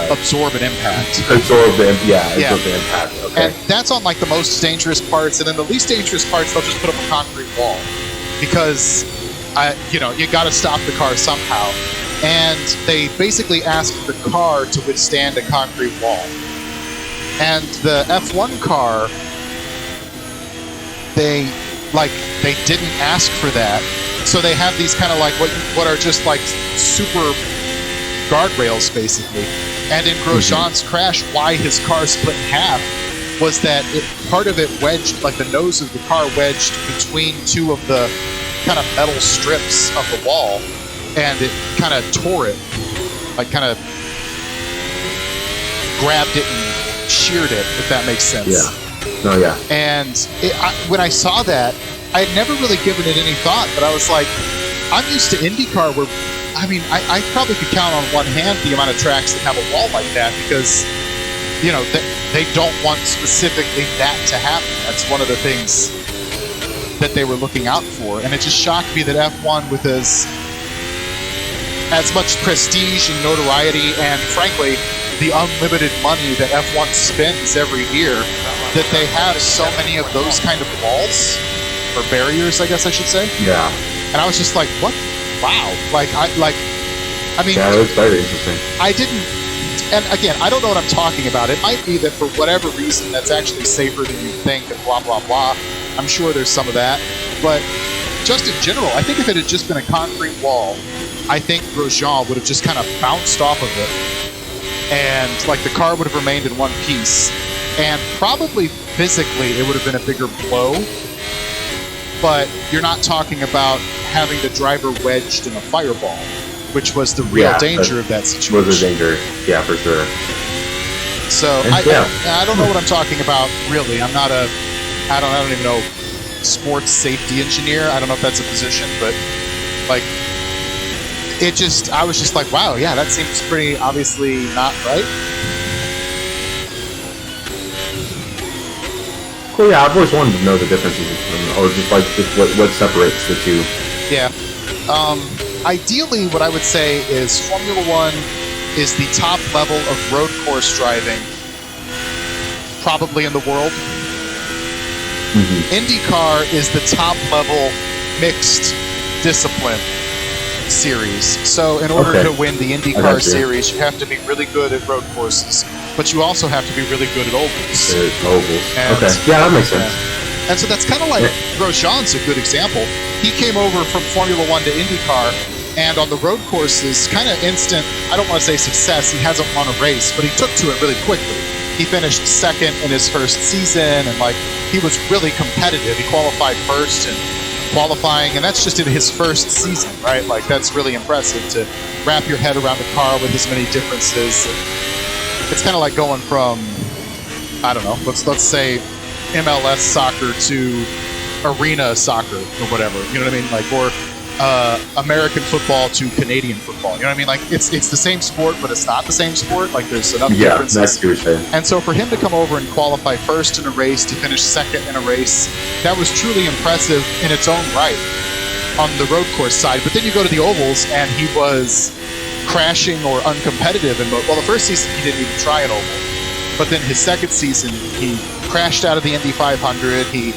absorb an impact. Absorb the impact. Okay. And that's on, like, the most dangerous parts, and then the least dangerous parts they'll just put up a concrete wall, because you got to stop the car somehow. And they basically ask the car to withstand a concrete wall. And the F1 car, they didn't ask for that. So they have these kind of like what are just like super guardrails, basically. And in Grosjean's crash, why his car split in half was that part of it wedged, like the nose of the car wedged between two of the kind of metal strips of the wall, and it kind of tore it, like kind of grabbed it and sheared it, if that makes sense. Yeah. No, yeah. And when I saw that, I had never really given it any thought, but I was like, I'm used to IndyCar where, I mean, I probably could count on one hand the amount of tracks that have a wall like that, because, they don't want specifically that to happen. That's one of the things that they were looking out for. And it just shocked me that F1, with as much prestige and notoriety and, frankly, the unlimited money that F1 spends every year, that they have so many of those kind of walls, or barriers, I guess I should say. Yeah. And I was just like, what? Wow. I mean... Yeah, it was very interesting. I didn't... And again, I don't know what I'm talking about. It might be that for whatever reason that's actually safer than you think, and blah, blah, blah. I'm sure there's some of that. But just in general, I think if it had just been a concrete wall, I think Grosjean would have just kind of bounced off of it. And, like, the car would have remained in one piece. And probably physically it would have been a bigger blow, but you're not talking about having the driver wedged in a fireball, which was the real danger of that situation. Was a danger, yeah, for sure. So I don't know what I'm talking about, really. I'm not I don't even know, sports safety engineer. I don't know if that's a position, but like, I was just like, wow, yeah, that seems pretty obviously not right. Well, yeah, I've always wanted to know the differences, or just what separates the two. Yeah. Ideally, what I would say is Formula One is the top level of road course driving, probably in the world. IndyCar is the top level mixed discipline series. So in order to win the IndyCar series, you have to be really good at road courses, but you also have to be really good at ovals. Yeah, that makes sense. And so that's kind of like Grosjean's a good example. He came over from Formula One to IndyCar, and on the road courses, kind of instant, I don't want to say success, he hasn't won a race, but he took to it really quickly. He finished second in his first season, and like, he was really competitive. He qualified first and qualifying, and that's just in his first season, right? Like, that's really impressive to wrap your head around the car with as many differences. It's kind of like going from, I don't know, let's say MLS soccer to arena soccer or whatever, you know what I mean? Like, or American football to Canadian football, you know what I mean? Like, it's the same sport, but it's not the same sport. Like, there's enough differences. Yeah, that's what you're saying. And so for him to come over and qualify first in a race, to finish second in a race, that was truly impressive in its own right on the road course side. But then you go to the ovals, and he was crashing or uncompetitive. And well, the first season he didn't even try an oval, but then his second season he crashed out of the Indy 500. He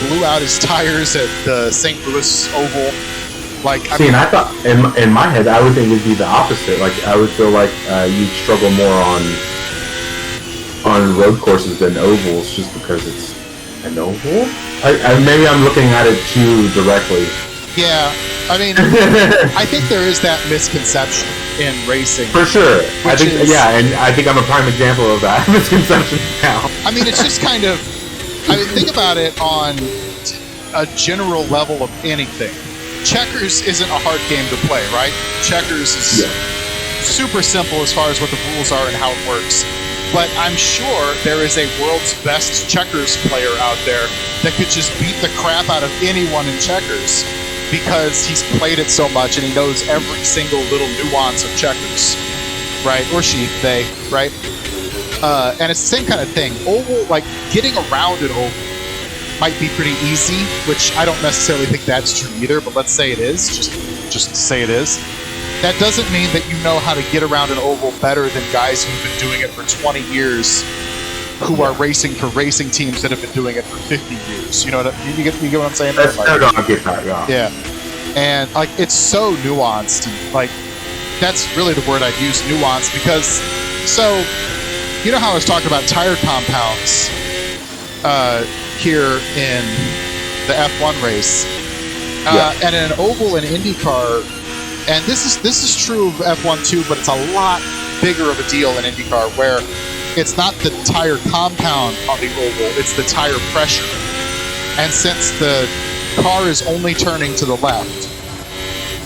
blew out his tires at the St. Louis Oval. Like, and I thought in my head I would think it'd be the opposite. Like, I would feel like you'd struggle more on road courses than ovals, just because it's an oval. Maybe I'm looking at it too directly. Yeah, I mean, I think there is that misconception in racing. For sure. I think, and I think I'm a prime example of that misconception now. I mean, it's just kind of, think about it on a general level of anything. Checkers isn't a hard game to play, right? Checkers is super simple as far as what the rules are and how it works. But I'm sure there is a world's best checkers player out there that could just beat the crap out of anyone in checkers, because he's played it so much and he knows every single little nuance of checkers, right? Or she, they, right? And it's the same kind of thing. Oval, like, getting around an oval might be pretty easy, which I don't necessarily think that's true either, but let's say it is, just say it is. That doesn't mean that you know how to get around an oval better than guys who've been doing it for 20 years, who are racing for racing teams that have been doing it for 50 years. You know what you get what I'm saying? I get that, yeah. And like, it's so nuanced, and like, that's really the word I'd use, nuanced, because so you know how I was talking about tire compounds here in the F1 race, and in an oval in IndyCar, and this is true of F1 too, but it's a lot bigger of a deal in IndyCar, where it's not the tire compound on the oval, it's the tire pressure. And since the car is only turning to the left,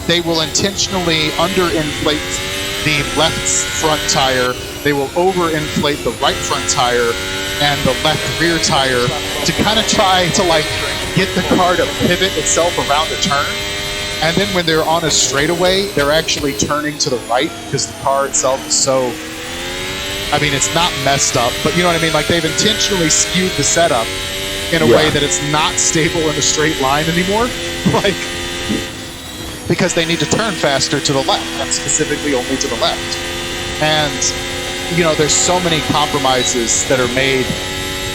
they will intentionally underinflate the left front tire, they will overinflate the right front tire and the left rear tire to kind of try to like get the car to pivot itself around a turn. And then when they're on a straightaway, they're actually turning to the right because the car itself is so, I mean, it's not messed up, but you know what I mean? Like, they've intentionally skewed the setup in a way that it's not stable in a straight line anymore. Like, because they need to turn faster to the left, and specifically only to the left. And, you know, there's so many compromises that are made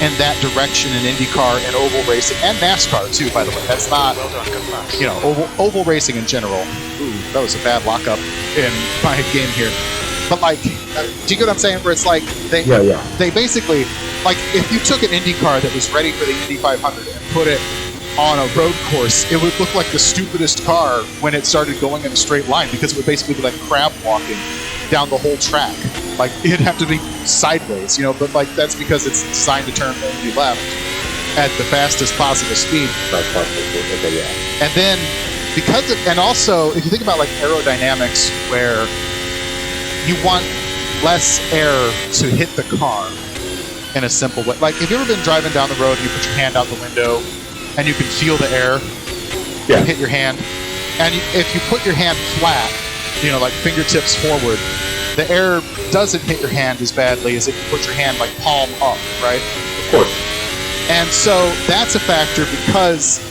in that direction in IndyCar and oval racing, and NASCAR too, by the way. That's not, you know, oval racing in general. Ooh, that was a bad lockup in my game here. But like, do you get what I'm saying? Where it's like, they basically, like, if you took an IndyCar that was ready for the Indy 500 and put it on a road course, it would look like the stupidest car when it started going in a straight line, because it would basically be like crab walking down the whole track. Like, it'd have to be sideways, you know, but like that's because it's designed to turn only left at the fastest possible speed. Okay, yeah. And then because of, and also if you think about like aerodynamics, where you want less air to hit the car in a simple way. Like, have you ever been driving down the road and you put your hand out the window and you can feel the air hit your hand? And if you put your hand flat, you know, like fingertips forward, the air doesn't hit your hand as badly as if you put your hand like palm up, right? Of course. And so that's a factor, because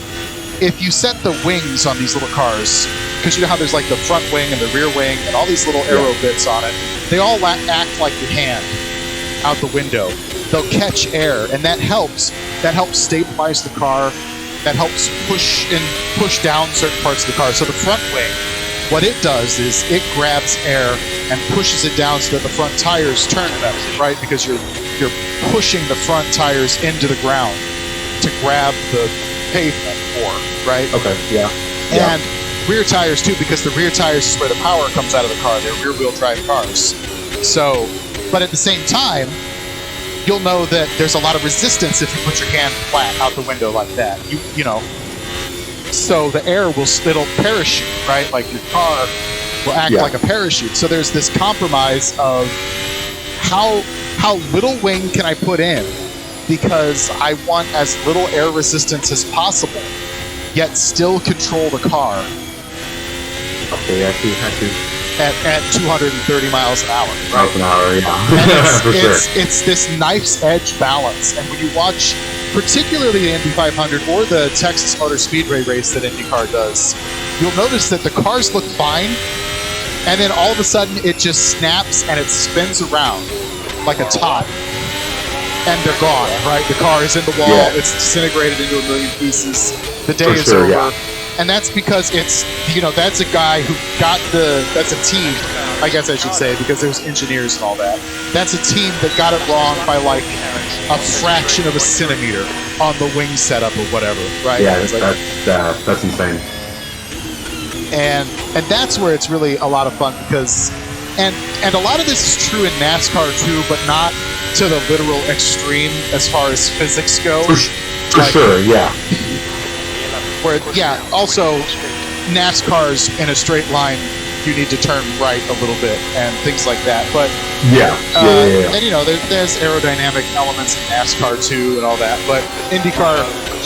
if you set the wings on these little cars, because you know how there's like the front wing and the rear wing and all these little aero bits on it, they all act like your hand out the window. They'll catch air, and that helps. That helps stabilize the car. That helps push down certain parts of the car. So the front wing, what it does is it grabs air and pushes it down so that the front tires turn better, right? Because you're pushing the front tires into the ground to grab the pavement more, right? Okay, yeah. And rear tires too, because the rear tires is where the power comes out of the car. They're rear-wheel drive cars. So, but at the same time, you'll know that there's a lot of resistance if you put your hand flat out the window like that. You know. So the air it'll parachute, right? Like your car will act like a parachute. So there's this compromise of how little wing can I put in, because I want as little air resistance as possible, yet still control the car. Okay, I see. At 230 miles an hour. Right? Miles an hour, yeah. And it's this knife's edge balance. And when you watch, particularly the Indy 500 or the Texas Motor Speedway race that IndyCar does, you'll notice that the cars look fine, and then all of a sudden it just snaps and it spins around like a top, and they're gone, right? The car is in the wall, it's disintegrated into a million pieces, the day is over. Yeah. And that's because it's, you know, that's a guy who that's a team, I guess I should say, because there's engineers and all that. That's a team that got it wrong by like a fraction of a centimeter on the wing setup or whatever, right? Yeah, that's insane. And that's where it's really a lot of fun, because, and a lot of this is true in NASCAR too, but not to the literal extreme as far as physics go. For sure, yeah. Where, also NASCAR's in a straight line, you need to turn right a little bit and things like that. But and you know, there's aerodynamic elements in NASCAR too and all that. But IndyCar,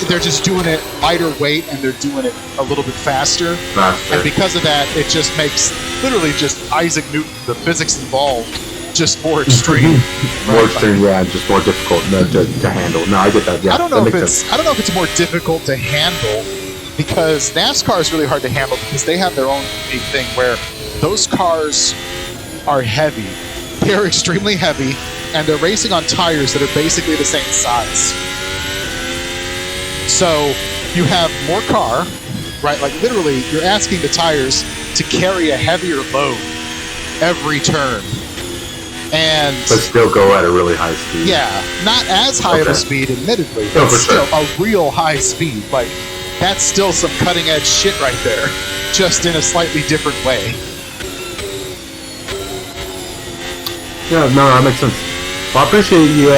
they're just doing it lighter weight and they're doing it a little bit faster. And because of that, it just makes literally just Isaac Newton, the physics involved, just more extreme. More extreme, just more difficult to handle. No, I get that. Yeah, I don't know if it's more difficult to handle, because NASCAR is really hard to handle because they have their own unique thing where those cars are heavy. They're extremely heavy, and they're racing on tires that are basically the same size. So you have more car, right? Like literally, you're asking the tires to carry a heavier load every turn. But still go at a really high speed. Yeah, not as high of a speed, admittedly, but still a real high speed. Like, that's still some cutting edge shit right there, just in a slightly different way. Yeah, no, that makes sense. Well, I appreciate you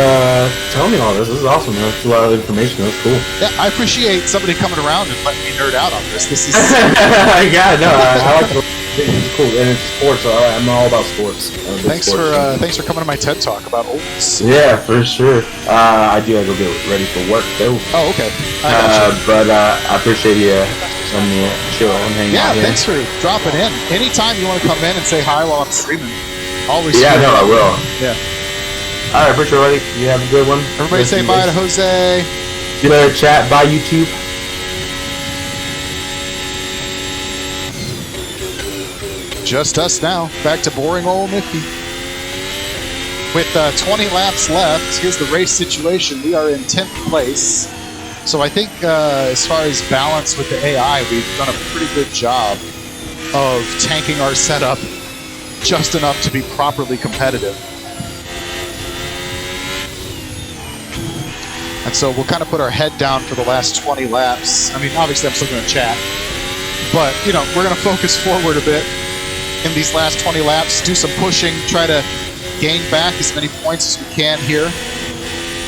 telling me all this. This is awesome. That's a lot of information. That's cool. Yeah, I appreciate somebody coming around and letting me nerd out on this. This is I like it. It's cool, and it's sports. So I'm all about sports. Thanks for coming to my TED Talk about olds. Yeah, for sure. I do gotta go get ready for work though. Oh, okay. I got you. But I appreciate you letting me chill and hang out. Yeah, thanks for dropping in. Anytime you want to come in and say hi while I'm streaming, always. Yeah, no, I will. Yeah. All right, appreciate it, buddy. You have a good one. Everybody say bye to Jose. Get out of chat. Bye, YouTube. Just us now, back to boring old Nifty. With 20 laps left, here's the race situation. We are in 10th place. So I think as far as balance with the AI, we've done a pretty good job of tanking our setup just enough to be properly competitive. And so we'll kind of put our head down for the last 20 laps. I mean, obviously I'm still going to chat. But, you know, we're going to focus forward a bit in these last 20 laps, do some pushing, try to gain back as many points as we can here.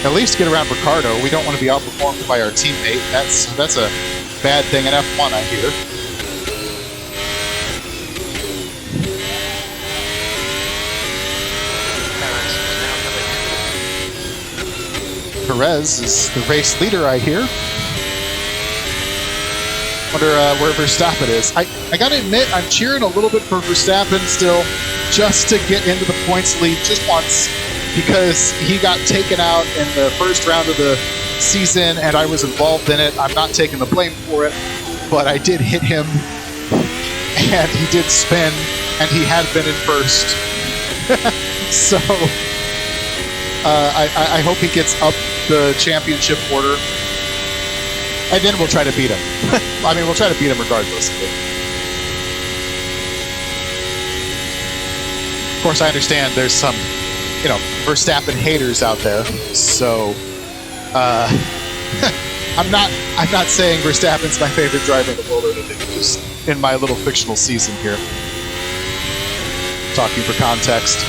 At least get around Ricardo. We don't want to be outperformed by our teammate. That's a bad thing in F1, I hear. Perez is the race leader, I hear. Wonder where Verstappen is. I gotta admit, I'm cheering a little bit for Verstappen still, just to get into the points lead just once, because he got taken out in the first round of the season, and I was involved in it. I'm not taking the blame for it, but I did hit him, and he did spin, and he had been in first. So I hope he gets up the championship order, and then we'll try to beat him. I mean, we'll try to beat him regardless. Of course, I understand there's some, Verstappen haters out there. So, I'm not saying Verstappen's my favorite driver in the world or anything. Just in my little fictional season here, talking for context.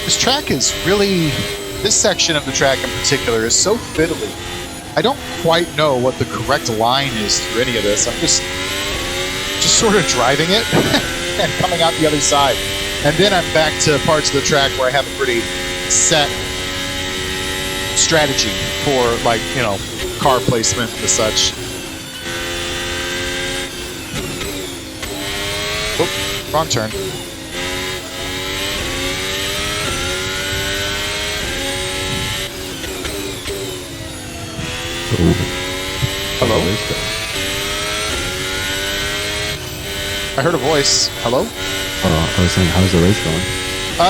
This track is really, this section of the track in particular is so fiddly. I don't quite know what the correct line is through any of this. I'm just sort of driving it and coming out the other side. And then I'm back to parts of the track where I have a pretty set strategy for, car placement and such. Oop, wrong turn. Hello? I heard a voice. Hello? I was saying, how's the race going?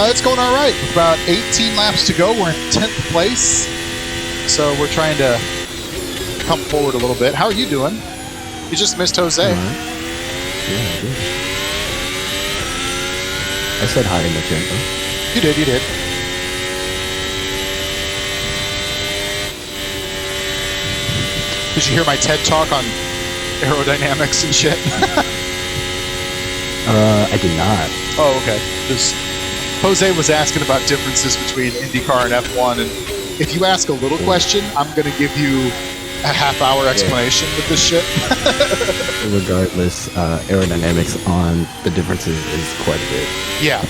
It's going all right. With about 18 laps to go. We're in 10th place. So we're trying to come forward a little bit. How are you doing? You just missed Jose. Yeah, I did. I said hi to Machenko. You did. Did you hear my TED talk on aerodynamics and shit? I did not. Oh, okay. Jose was asking about differences between IndyCar and F1, and if you ask a little question, I'm going to give you a half-hour explanation with this shit. Regardless, aerodynamics on the differences is quite a bit. Yeah,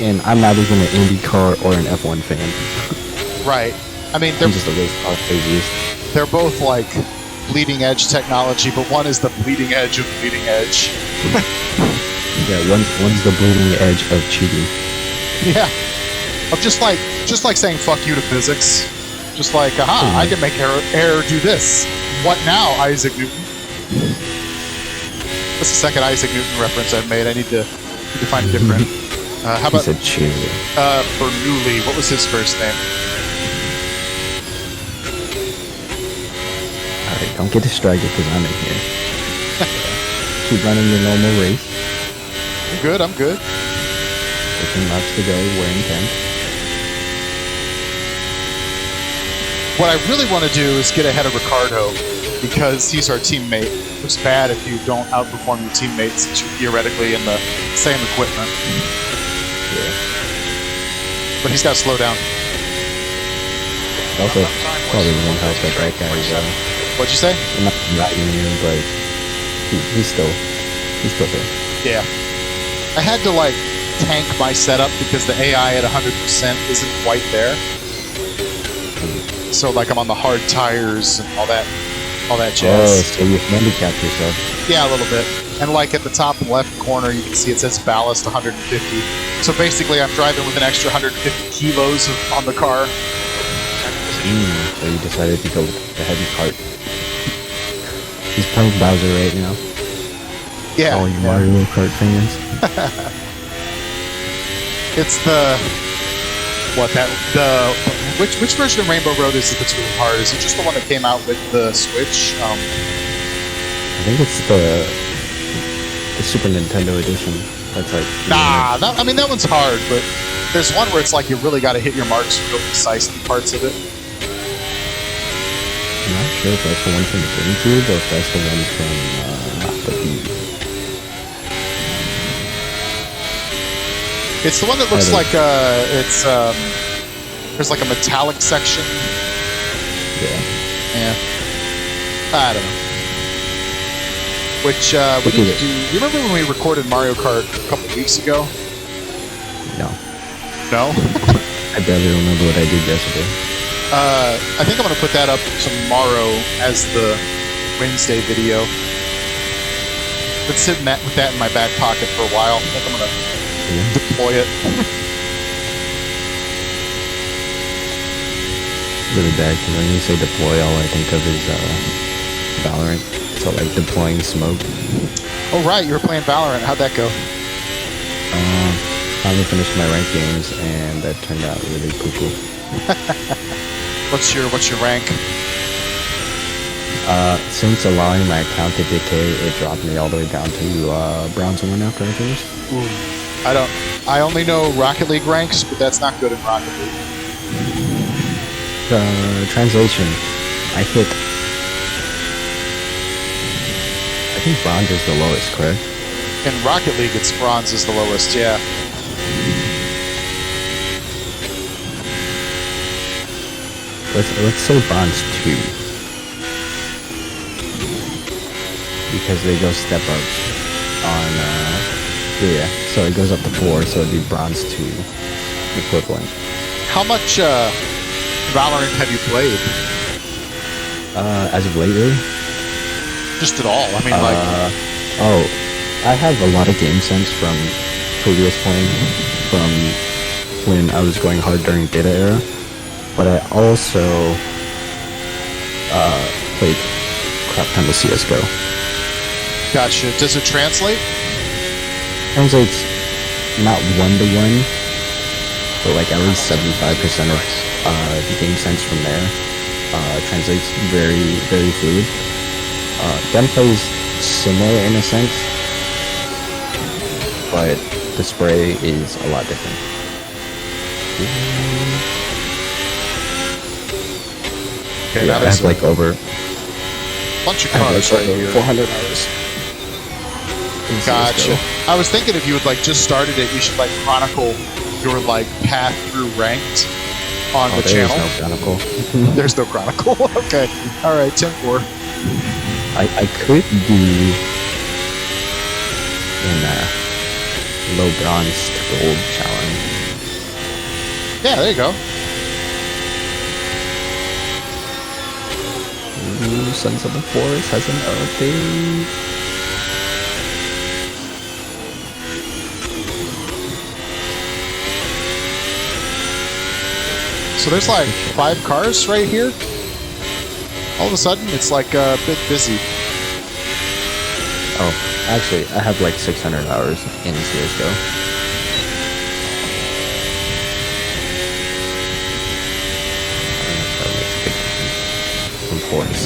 And I'm not even an IndyCar or an F1 fan. Right. I mean, I'm just a race car enthusiast. They're both like bleeding edge technology, but one is the bleeding edge of bleeding edge. Yeah, one's the bleeding edge of cheating. Yeah. Of just like saying fuck you to physics. Just like, I can make air do this. What now, Isaac Newton? That's the second Isaac Newton reference I've made. I need to find a different. How about he said cheerleader. Bernoulli? What was his first name? Alright, don't get distracted because I'm in here. Keep running your normal race. I'm good. 15 laps to go, we're in 10th. What I really want to do is get ahead of Ricardo because he's our teammate. It looks bad if you don't outperform your teammates since you're theoretically in the same equipment. Yeah. But he's got to slow down. Also, probably won't help that guy is, What'd you say? I'm not riding him, but he's still there. Yeah. I had to tank my setup because the AI at 100% isn't quite there. So I'm on the hard tires and all that jazz. Oh, so you handicapped yourself. Yeah, a little bit. And at the top left corner, you can see it says ballast 150. So basically, I'm driving with an extra 150 kilos on the car. So you decided to go with the heavy cart. He's playing Bowser right now. Yeah. All you Mario Kart fans. It's which version of Rainbow Road is it that's really hard? Is it just the one that came out with the Switch? I think it's the Super Nintendo edition. That's that one's hard, but there's one where it's you really got to hit your marks real precisely parts of it. Yeah. sure if that's the one from the GameCube or if that's the one from the Wii. It's the one that looks like there's like a metallic section. Yeah. I don't know. Which we need to do. You remember when we recorded Mario Kart a couple weeks ago? No. No? I barely remember what I did yesterday. I think I'm going to put that up tomorrow as the Wednesday video. Let's sit with that in my back pocket for a while. I think I'm going to deploy it. Really bad, because when you say deploy, all I think of is Valorant. So like deploying smoke. Oh right, you were playing Valorant. How'd that go? Finally finished my ranked games, and that turned out really poo-poo. What's your rank? Since allowing my account to decay, it dropped me all the way down to bronze 1 after I finished. Ooh. I only know Rocket League ranks, but that's not good in Rocket League. Translation. I hit... I think bronze is the lowest, correct? In Rocket League, it's bronze is the lowest, yeah. Let's say bronze 2. Because they go step up on, yeah, so it goes up to 4, so it'd be bronze 2 equivalent. How much Valorant have you played? As of lately? Just at all? I mean, like... Oh, I have a lot of game sense from previous playing, from when I was going hard during beta era, but I also played crap ton of CSGO. Gotcha. Does it translate? Translates not 1-to-1, but like at least 75% of the game sense from there translates very, very fluid. Gunplay is similar in a sense, but the spray is a lot different. Okay, yeah, I have like over bunch of cars right here. 400 hours. Gotcha. I was thinking if you had like just started it, you should like chronicle your like path through ranked on the channel. There's no chronicle. There's no chronicle. Okay. All right. 10-4. I could do in low bronze to gold challenge. Yeah, there you go. Ooh, Sons of the Forest has an update. So there's like 5 cars right here. All of a sudden, it's like a bit busy. Oh, actually, I have like 600 hours in CSGO. That makes a big difference. From 4 to 6.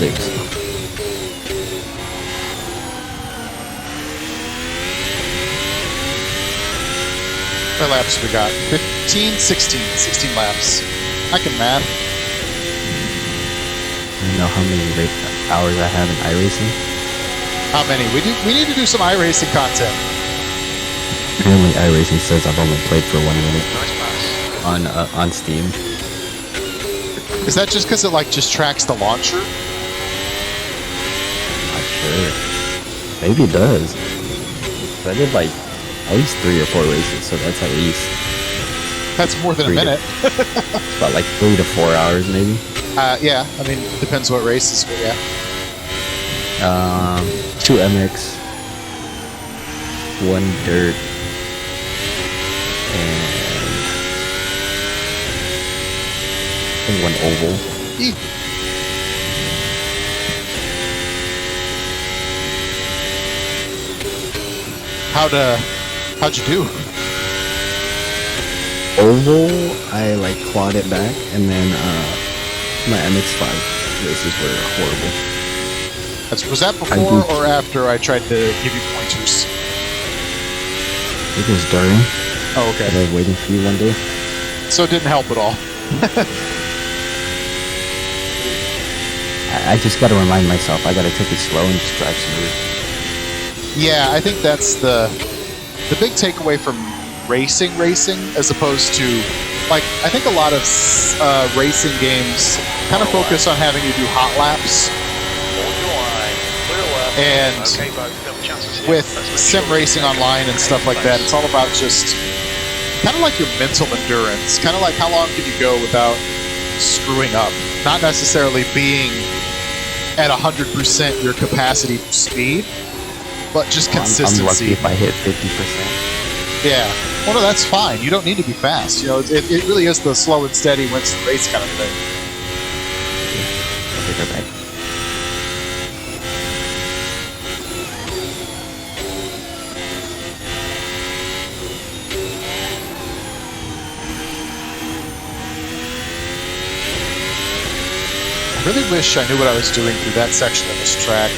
How many laps we got? 15, 16 laps. I can math. You know how many hours I have in iRacing? How many? We need to do some iRacing content. Apparently iRacing says I've only played for 1 minute on Steam. Is that just because it like just tracks the launcher? Not sure. Maybe it does. I did like at least 3 or 4 races, so that's at least... That's more than a minute. It's about like 3 to 4 hours maybe. Yeah, I mean, it depends what races, but yeah. 2 MX, 1 dirt, and 1 oval. Eek. How'd you do? Oval, I like clawed it back, and then my MX5 races were horrible. Was that before or after I tried to give you pointers? It was during. Oh, okay. I was waiting for you one day. So it didn't help at all. I I just gotta remind myself I gotta take it slow and just drive smooth. Yeah, I think that's the big takeaway from racing as opposed to, like, I think a lot of racing games kind of focus on having you do hot laps. Hold your line. Clear left. And Okay, folks, got the chances here. with Let's make sim sure racing we online and stuff like that, it's all about just kind of like your mental endurance, kind of like how long can you go without screwing up, not necessarily being at 100% your capacity for speed, but just consistency. I'm lucky if I hit 50%. Yeah. Well, no, that's fine. You don't need to be fast. You know, it really is the slow and steady wins the race kind of thing. I'll take her back. I really wish I knew what I was doing through that section of this track.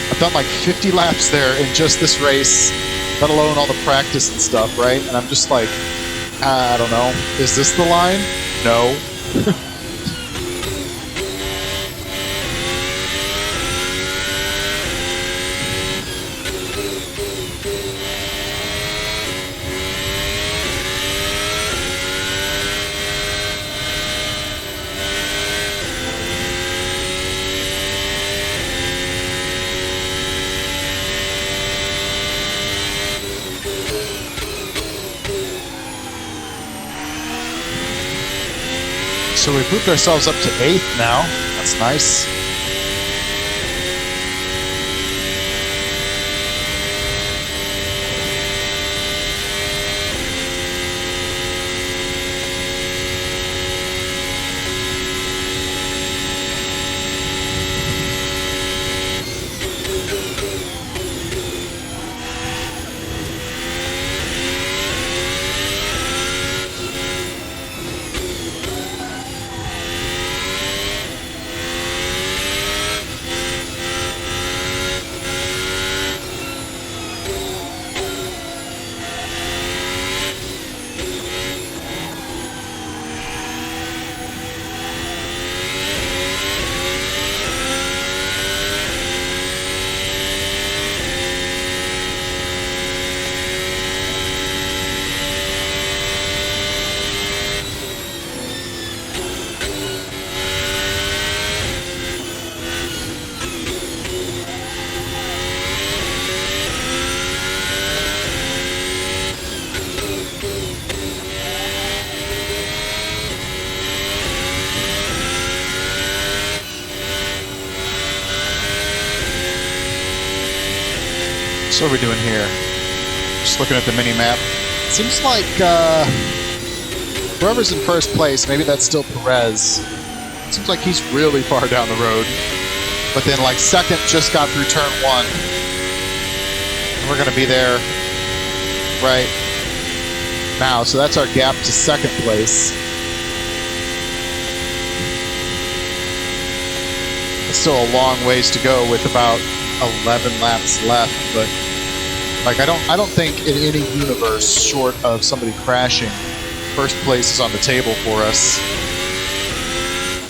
I've done like 50 laps there in just this race, let alone all the practice and stuff, right? And I'm just like, I don't know. Is this the line? No. So we've moved ourselves up to 8th now. That's nice. So what are we doing here? Just looking at the mini-map. Seems like whoever's in first place, maybe that's still Perez. Seems like he's really far down the road. But then like second just got through turn 1. And we're going to be there right now. So that's our gap to second place. It's still a long ways to go with about 11 laps left, but like I don't think in any universe short of somebody crashing, first place is on the table for us.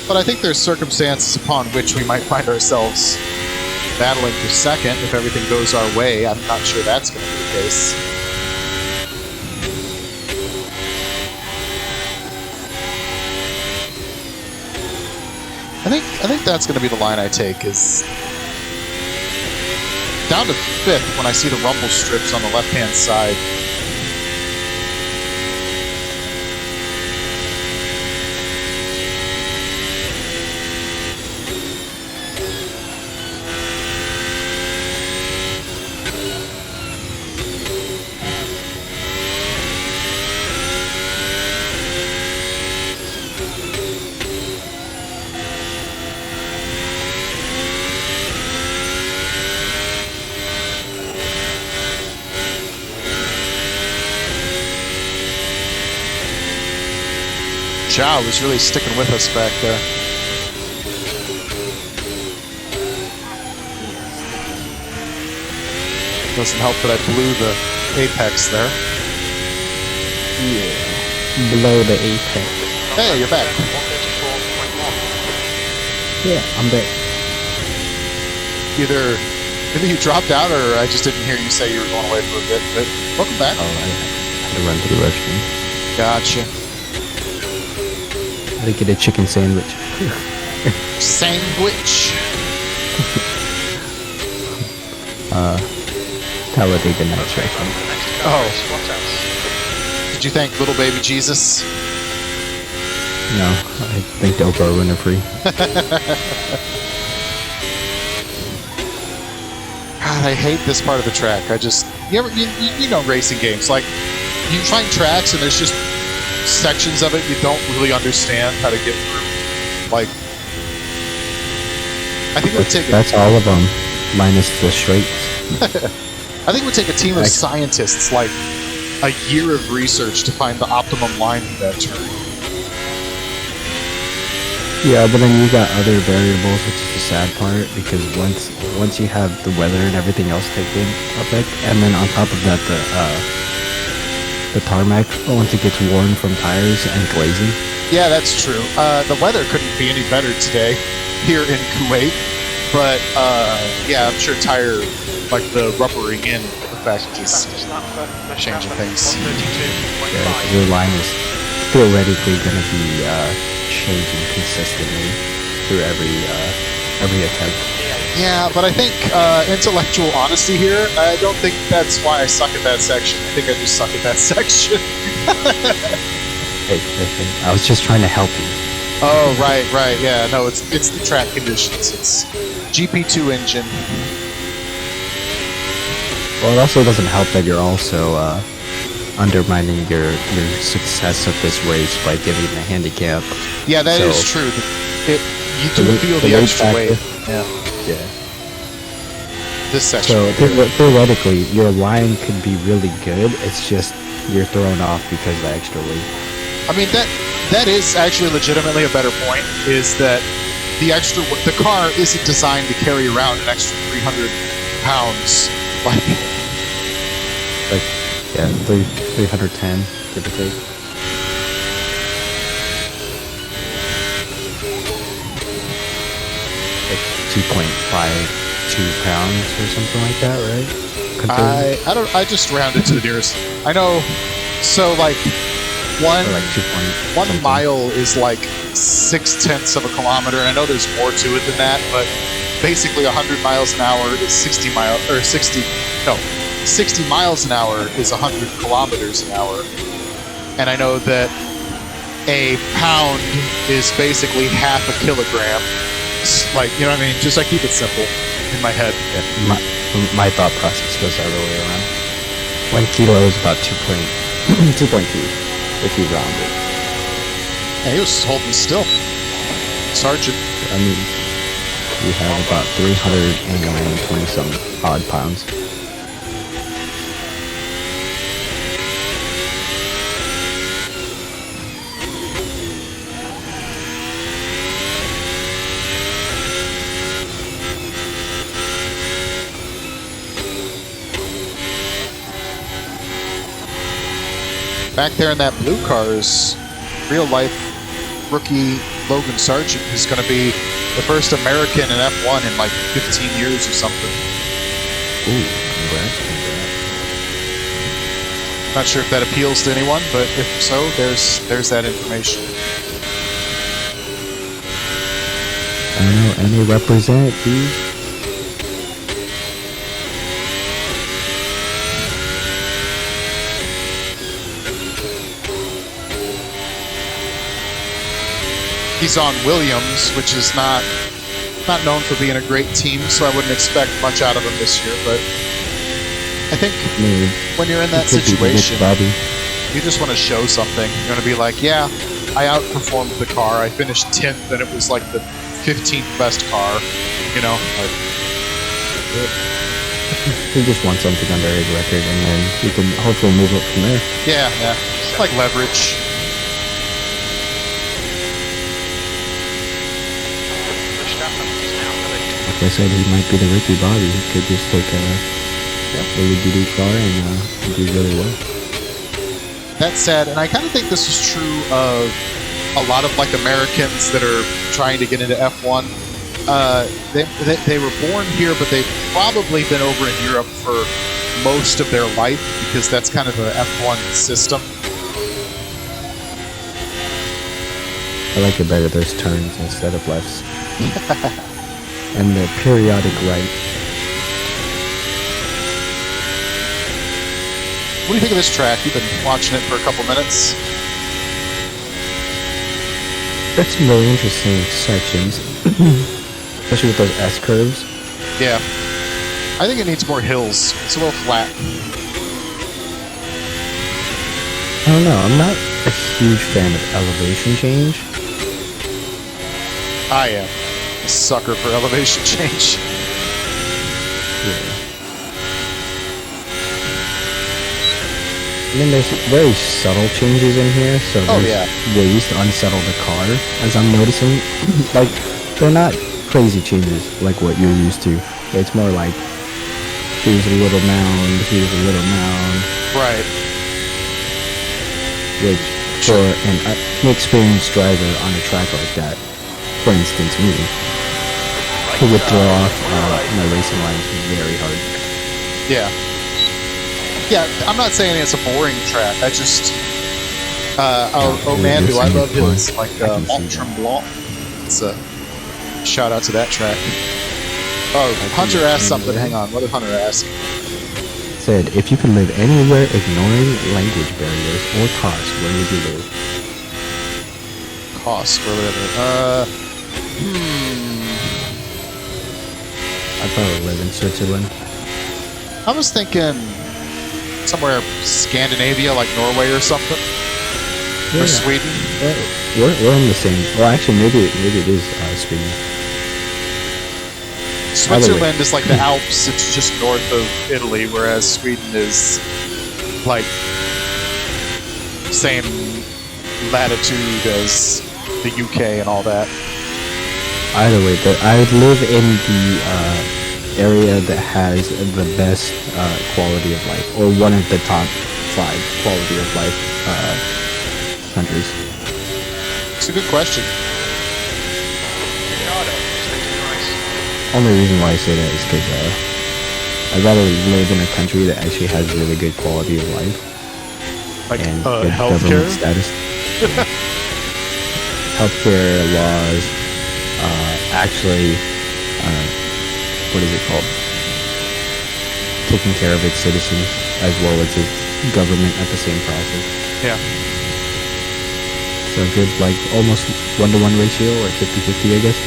But I think there's circumstances upon which we might find ourselves battling for second if everything goes our way. I'm not sure that's going to be the case. I think that's going to be the line I take, is down to 5th when I see the rumble strips on the left-hand side. Zhao was really sticking with us back there. Doesn't help that I blew the apex there. Yeah. Below the apex. Hey, you're back. 134.1. Yeah, I'm back. Either you dropped out, or I just didn't hear you say you were going away for a bit. But welcome back. Oh, I had to run to the restroom. Gotcha. I had to get a chicken sandwich. Sandwich. Talladega Nights right now. The next car Oh. is what else? Did you thank little baby Jesus? No, I think Oprah Winfrey. God, I hate this part of the track. I just you know racing games, like you find tracks and there's just sections of it you don't really understand how to get through. Like I think it would take That's all of them, minus the straights. I think it would take a team of scientists like a year of research to find the optimum line for that turn. Yeah, but then you got other variables, which is the sad part, because once you have the weather and everything else taken effect, and then on top of that, the tarmac, once it gets worn from tires and glazing. Yeah, that's true. The weather couldn't be any better today here in Kuwait, but yeah, I'm sure tire, like the rubbering in effect is changing things. Yeah, your line is theoretically going to be changing consistently through every attempt. Yeah, but I think intellectual honesty here, I don't think that's why I suck at that section. I think I just suck at that section. Hey, I was just trying to help you. Oh, right, yeah. No, it's the track conditions. It's GP2 engine. Well, it also doesn't help that you're also undermining your success of this race by giving the handicap. Yeah, that is true. You do feel the extra weight. Yeah. This section. So theoretically, your line could be really good. It's just you're thrown off because of the extra weight. I mean that is actually legitimately a better point. Is that the car isn't designed to carry around an extra 300 pounds. Like yeah, 310 give or take. Like 2.52 pounds or something like that, right? I just rounded to the nearest. I know. So like one Or like 2 1 mile is like 0.6 of a kilometer. And I know there's more to it than that, but basically 100 miles an hour is 60 miles an hour is 100 kilometers an hour. And I know that a pound is basically half a kilogram. Like, you know what I mean? Just I keep it simple in my head. Yeah, my thought process goes the other way around. 1 kilo is about 2.2 if you round it. Yeah, he was holding still. Sergeant. I mean, you have about 320 some odd pounds. Back there in that blue car is real-life rookie Logan Sargent, who's going to be the first American in F1 in like 15 years or something. Ooh, congrats. Not sure if that appeals to anyone, but if so, there's that information. I don't know, and they represent, dude. He's on Williams, which is not known for being a great team, so I wouldn't expect much out of him this year. But I think when you're in that situation, you just want to show something. You're going to be like, yeah, I outperformed the car. I finished 10th, and it was like the 15th best car. You know, he just wants something under his record, and then he can hopefully move up from there. Yeah, like leverage. Like I said, he might be the Ricky Bobby. He could just take a really good car and do really well. That's sad, and I kind of think this is true of a lot of like Americans that are trying to get into F1. They were born here, but they've probably been over in Europe for most of their life because that's kind of the F1 system. I like it better. There's turns instead of lefts. And the periodic right. What do you think of this track? You've been watching it for a couple minutes. There's some really interesting sections. Especially with those S-curves. Yeah. I think it needs more hills. It's a little flat. I don't know. I'm not a huge fan of elevation change. I am a sucker for elevation change. Yeah. And then there's very subtle changes in here, so there's ways to unsettle the car, as I'm noticing. Like, they're not crazy changes like what you're used to. It's more like, here's a little mound, here's a little mound. Right. Which, for an inexperienced driver on a track like that, for instance me, to withdraw off my racing line is very hard. Yeah. Yeah, I'm not saying it's a boring track. I just... oh man, do I love his, like, Mont Tremblant. It's a shout out to that track. Oh, Hunter asked something. Hang on, what did Hunter ask? Said, if you could live anywhere ignoring language barriers or cost, where would you live? Cost, where would I live? I'd probably live in Switzerland. I was thinking somewhere Scandinavia, like Norway or something. Yeah. Or Sweden. We're in the same. Well, actually, maybe it is Sweden. Switzerland is like the Alps. It's just north of Italy, whereas Sweden is like same latitude as the UK and all that. Either way, but I would live in the area that has the best quality of life, or one of the top 5 quality of life countries. It's a good question. Only reason why I say that is because I'd rather live in a country that actually has really good quality of life. Like and good healthcare government status. Healthcare laws, actually, what is it called? Taking care of its citizens as well as its government at the same process. Yeah. So good, like almost 1-to-1 ratio or 50-50, I guess.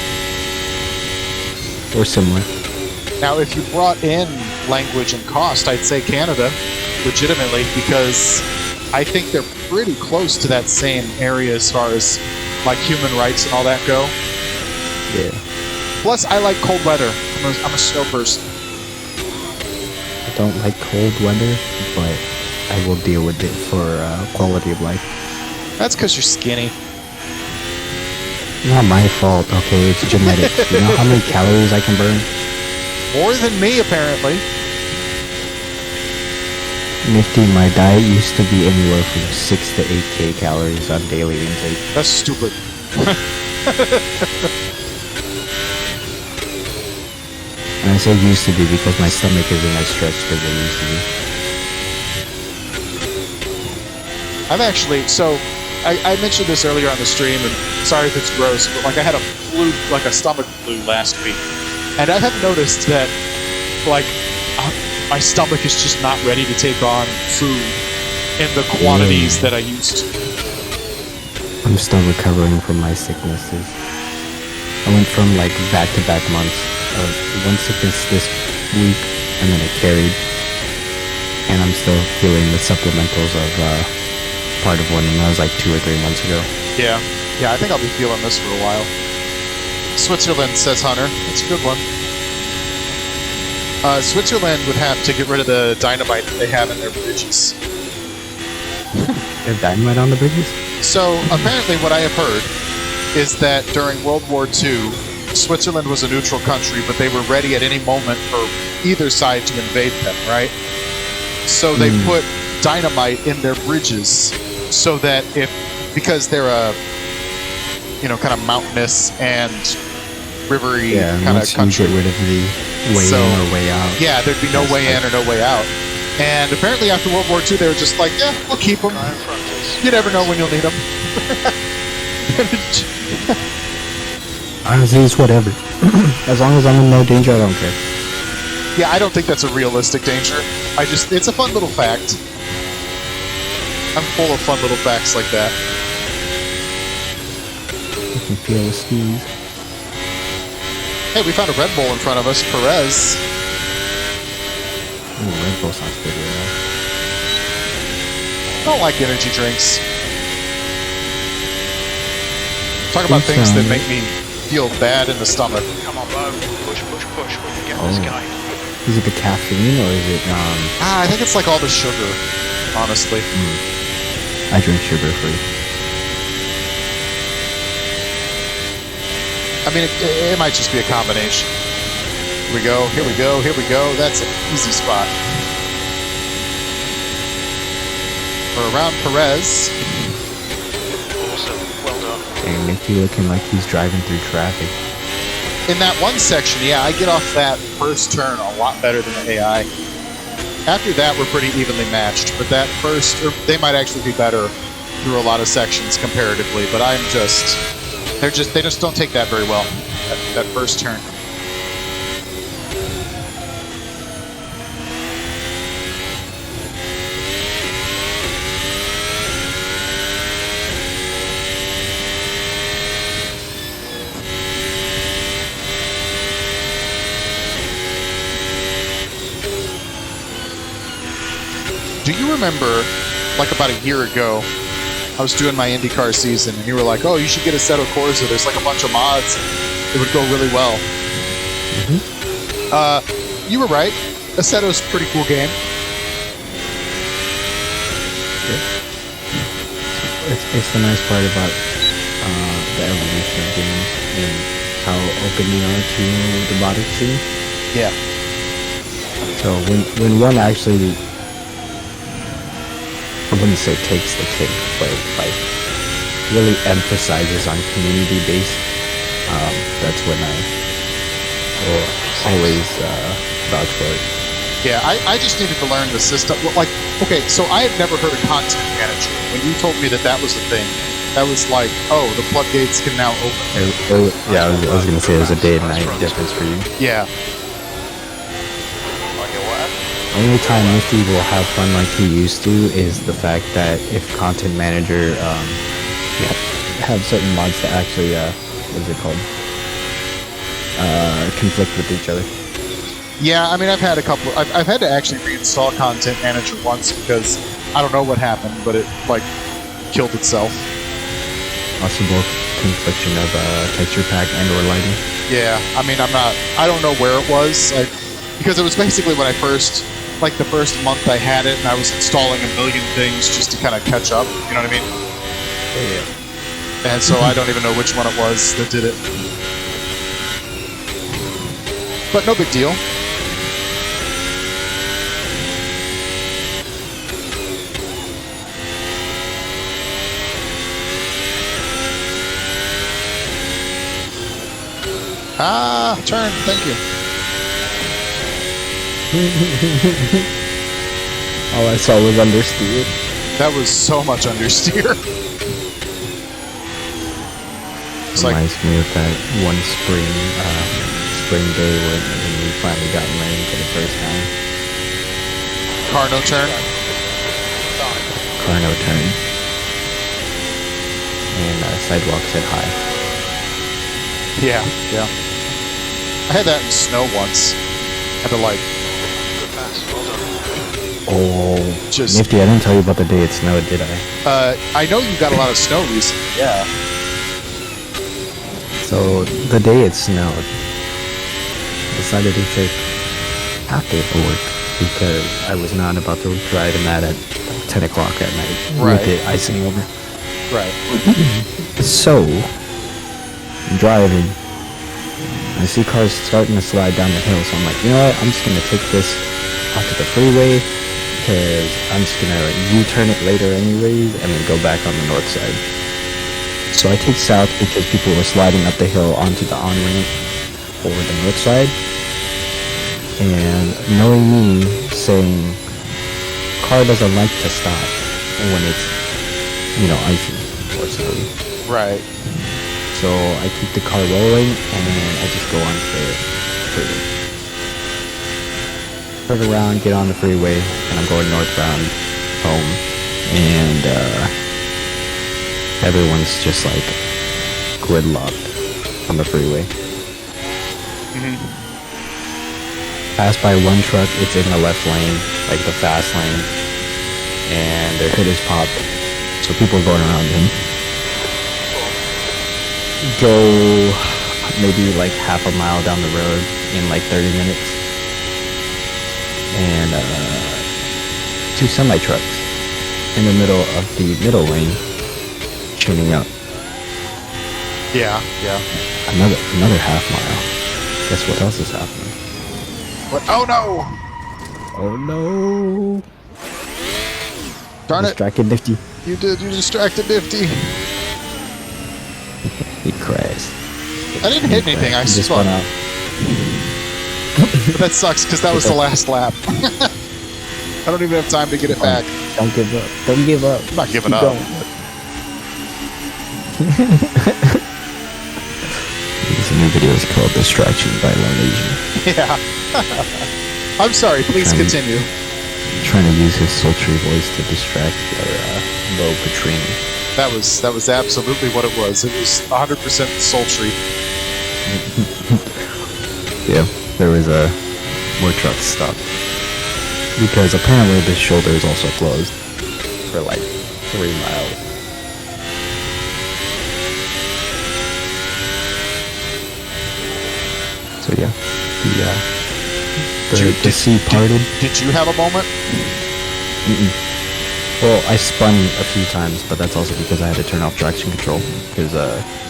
Or similar. Now, if you brought in language and cost, I'd say Canada, legitimately, because I think they're pretty close to that same area as far as like human rights and all that go. Yeah. Plus, I like cold weather. I'm a snow person. I don't like cold weather, but I will deal with it for quality of life. That's because you're skinny. Not my fault, okay? It's genetic. You know how many calories I can burn? More than me, apparently. Nifty, my diet used to be anywhere from 6 to 8K calories on daily intake. That's stupid. And I say used to be because my stomach isn't as stretched as it used to be. I've actually, so I mentioned this earlier on the stream, and sorry if it's gross, but like I had a flu, like a stomach flu last week, and I have noticed that like my stomach is just not ready to take on food in the quantities that I used to. I'm still recovering from my sicknesses. I went from like back-to-back months of one sickness this week, and then it carried, and I'm still feeling the supplementals of part of one, and that was like 2 or 3 months ago. Yeah, I think I'll be feeling this for a while. Switzerland, says Hunter. That's a good one. Switzerland would have to get rid of the dynamite that they have in their bridges. There's dynamite on the bridges? So, apparently what I have heard is that during World War II, Switzerland was a neutral country, but they were ready at any moment for either side to invade them, right? So they put dynamite in their bridges so that because they're kind of mountainous and rivery Yeah, kind of once you country. get rid of the way So, in or way out. Yeah, there'd be no way in or no way out. And apparently after World War II, they were just like, yeah, we'll keep them. Guy in front is. You never know when you'll need them. Honestly, it's whatever. As long as I'm in no danger, I don't care. Yeah, I don't think that's a realistic danger. It's a fun little fact. I'm full of fun little facts like that. I can feel the sneeze. Hey, we found a Red Bull in front of us. Perez. Ooh, Red Bull sounds pretty well. I don't like energy drinks. Talk about things that make me feel bad in the stomach. Come on, Bo. Push, push, push. We can get this guy. Is it the caffeine or is it I think it's like all the sugar, honestly. I drink sugar free. I mean, it might just be a combination. Here we go, here we go, here we go. That's an easy spot. We're around Perez. Awesome. Well done. And Nifty looking like he's driving through traffic. In that one section, yeah, I get off that first turn a lot better than the AI. After that, we're pretty evenly matched, but that first, or they might actually be better through a lot of sections comparatively, but they just don't take that very well, that first turn. Do you remember, like about a year ago, I was doing my IndyCar season, and you were like, "Oh, you should get Assetto Corsa. There's like a bunch of mods. It would go really well." You were right. Assetto's a pretty cool game. It's the nice part about the evolution of games and how open they are to the modding scene. Yeah. So when one actually, I wouldn't say takes the cake, but like really emphasizes on community based, that's when I will always vouch for it. Yeah, I just needed to learn the system. Well, like, okay, so I had never heard of content manager. When you told me that was a thing, that was like, oh, the floodgates can now open. Yeah, I was gonna say it was a day and night difference for you. Yeah. On your way. Only time Nifty will have fun like he used to is the fact that if content manager have certain mods that actually what is it called? Conflict with each other. Yeah, I mean, I've had a couple. I've had to actually reinstall Content Manager once because I don't know what happened, but it like killed itself. Possible confliction of texture pack and or lighting. Yeah, I mean, I don't know where it was, because it was basically when I first, like the first month I had it, and I was installing a million things just to kind of catch up. You know what I mean? Yeah. And so I don't even know which one it was that did it. But no big deal. Turn, thank you. All I saw was understeer. That was so much understeer. It's like, Reminds me of that one spring day when we finally got rain for the first time. car no turn. Car no turn. And sidewalk said hi. Yeah, yeah. I had that in snow once. Had to like Good pass. Well done. Oh, just. Nifty, I didn't tell you about the day it snowed, did I? I know you got a lot of snow recently. Yeah. So the day it snowed, I decided to take half day for work because I was not about to ride in that at 10 o'clock at night Right. with it icing over. Right. So, I'm driving. I see cars starting to slide down the hill, so I'm like, you know what? I'm just gonna take this onto the freeway because I'm just gonna U-turn it later anyways, and then go back on the north side. So I take south because people were sliding up the hill onto the on-ramp, for the north side. And knowing me, saying car doesn't like to stop when it's, you know, icy or snowy. Right. So I keep the car rolling and I just go on the freeway. Turn around, get on the freeway, and I'm going northbound home. And everyone's just like gridlocked on the freeway. Pass by one truck, it's in the left lane, like the fast lane, and their hood is popped, so people are going around him. Go maybe like half a mile down the road in like 30 minutes, and 2 semi-trucks in the middle of the middle lane, tuning up. Yeah. Another half mile. Guess what else is happening? What? Oh no! Oh no! Darn it! Distracted Nifty. You distracted Nifty. He crashed. I didn't hit anything. I just spun spun. out. But that sucks because that was the last lap. I don't even have time to get it back. Don't give up. Don't give up. I'm not giving Keep up. going. This new video is called Distraction by LoneAZN. Yeah. I'm sorry. Please continue. Trying to use his sultry voice to distract your low Petrini. That was absolutely what it was. It was 100% sultry. Yeah, there was more trucks stopped because apparently this shoulder is also closed for like 3 miles. So yeah, the sea parted. Did you have a moment? Well, I spun a few times, but that's also because I had to turn off traction control. Because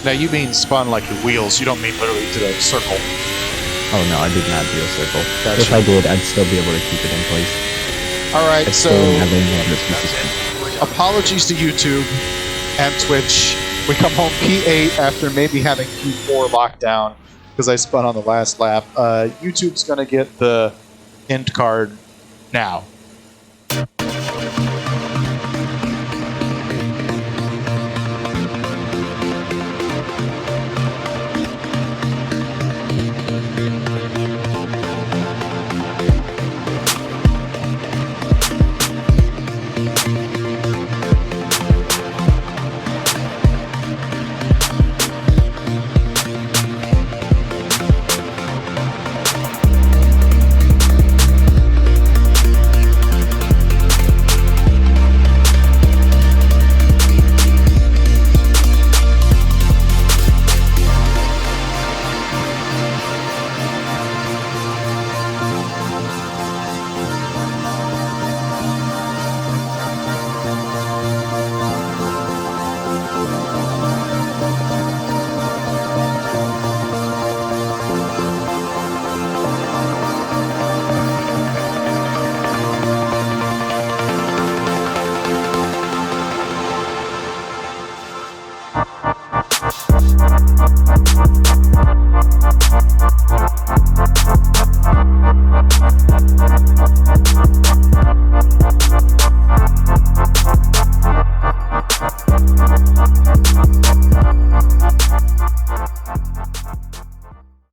now you mean spun like your wheels. You don't mean literally did a circle. Oh no, I did not do a circle. Gotcha. If I did, I'd still be able to keep it in place. All right, I'd so still have any other pieces. Apologies to YouTube and Twitch. We come home P8 after maybe having P4 lockdown because I spun on the last lap. YouTube's going to get the end card now.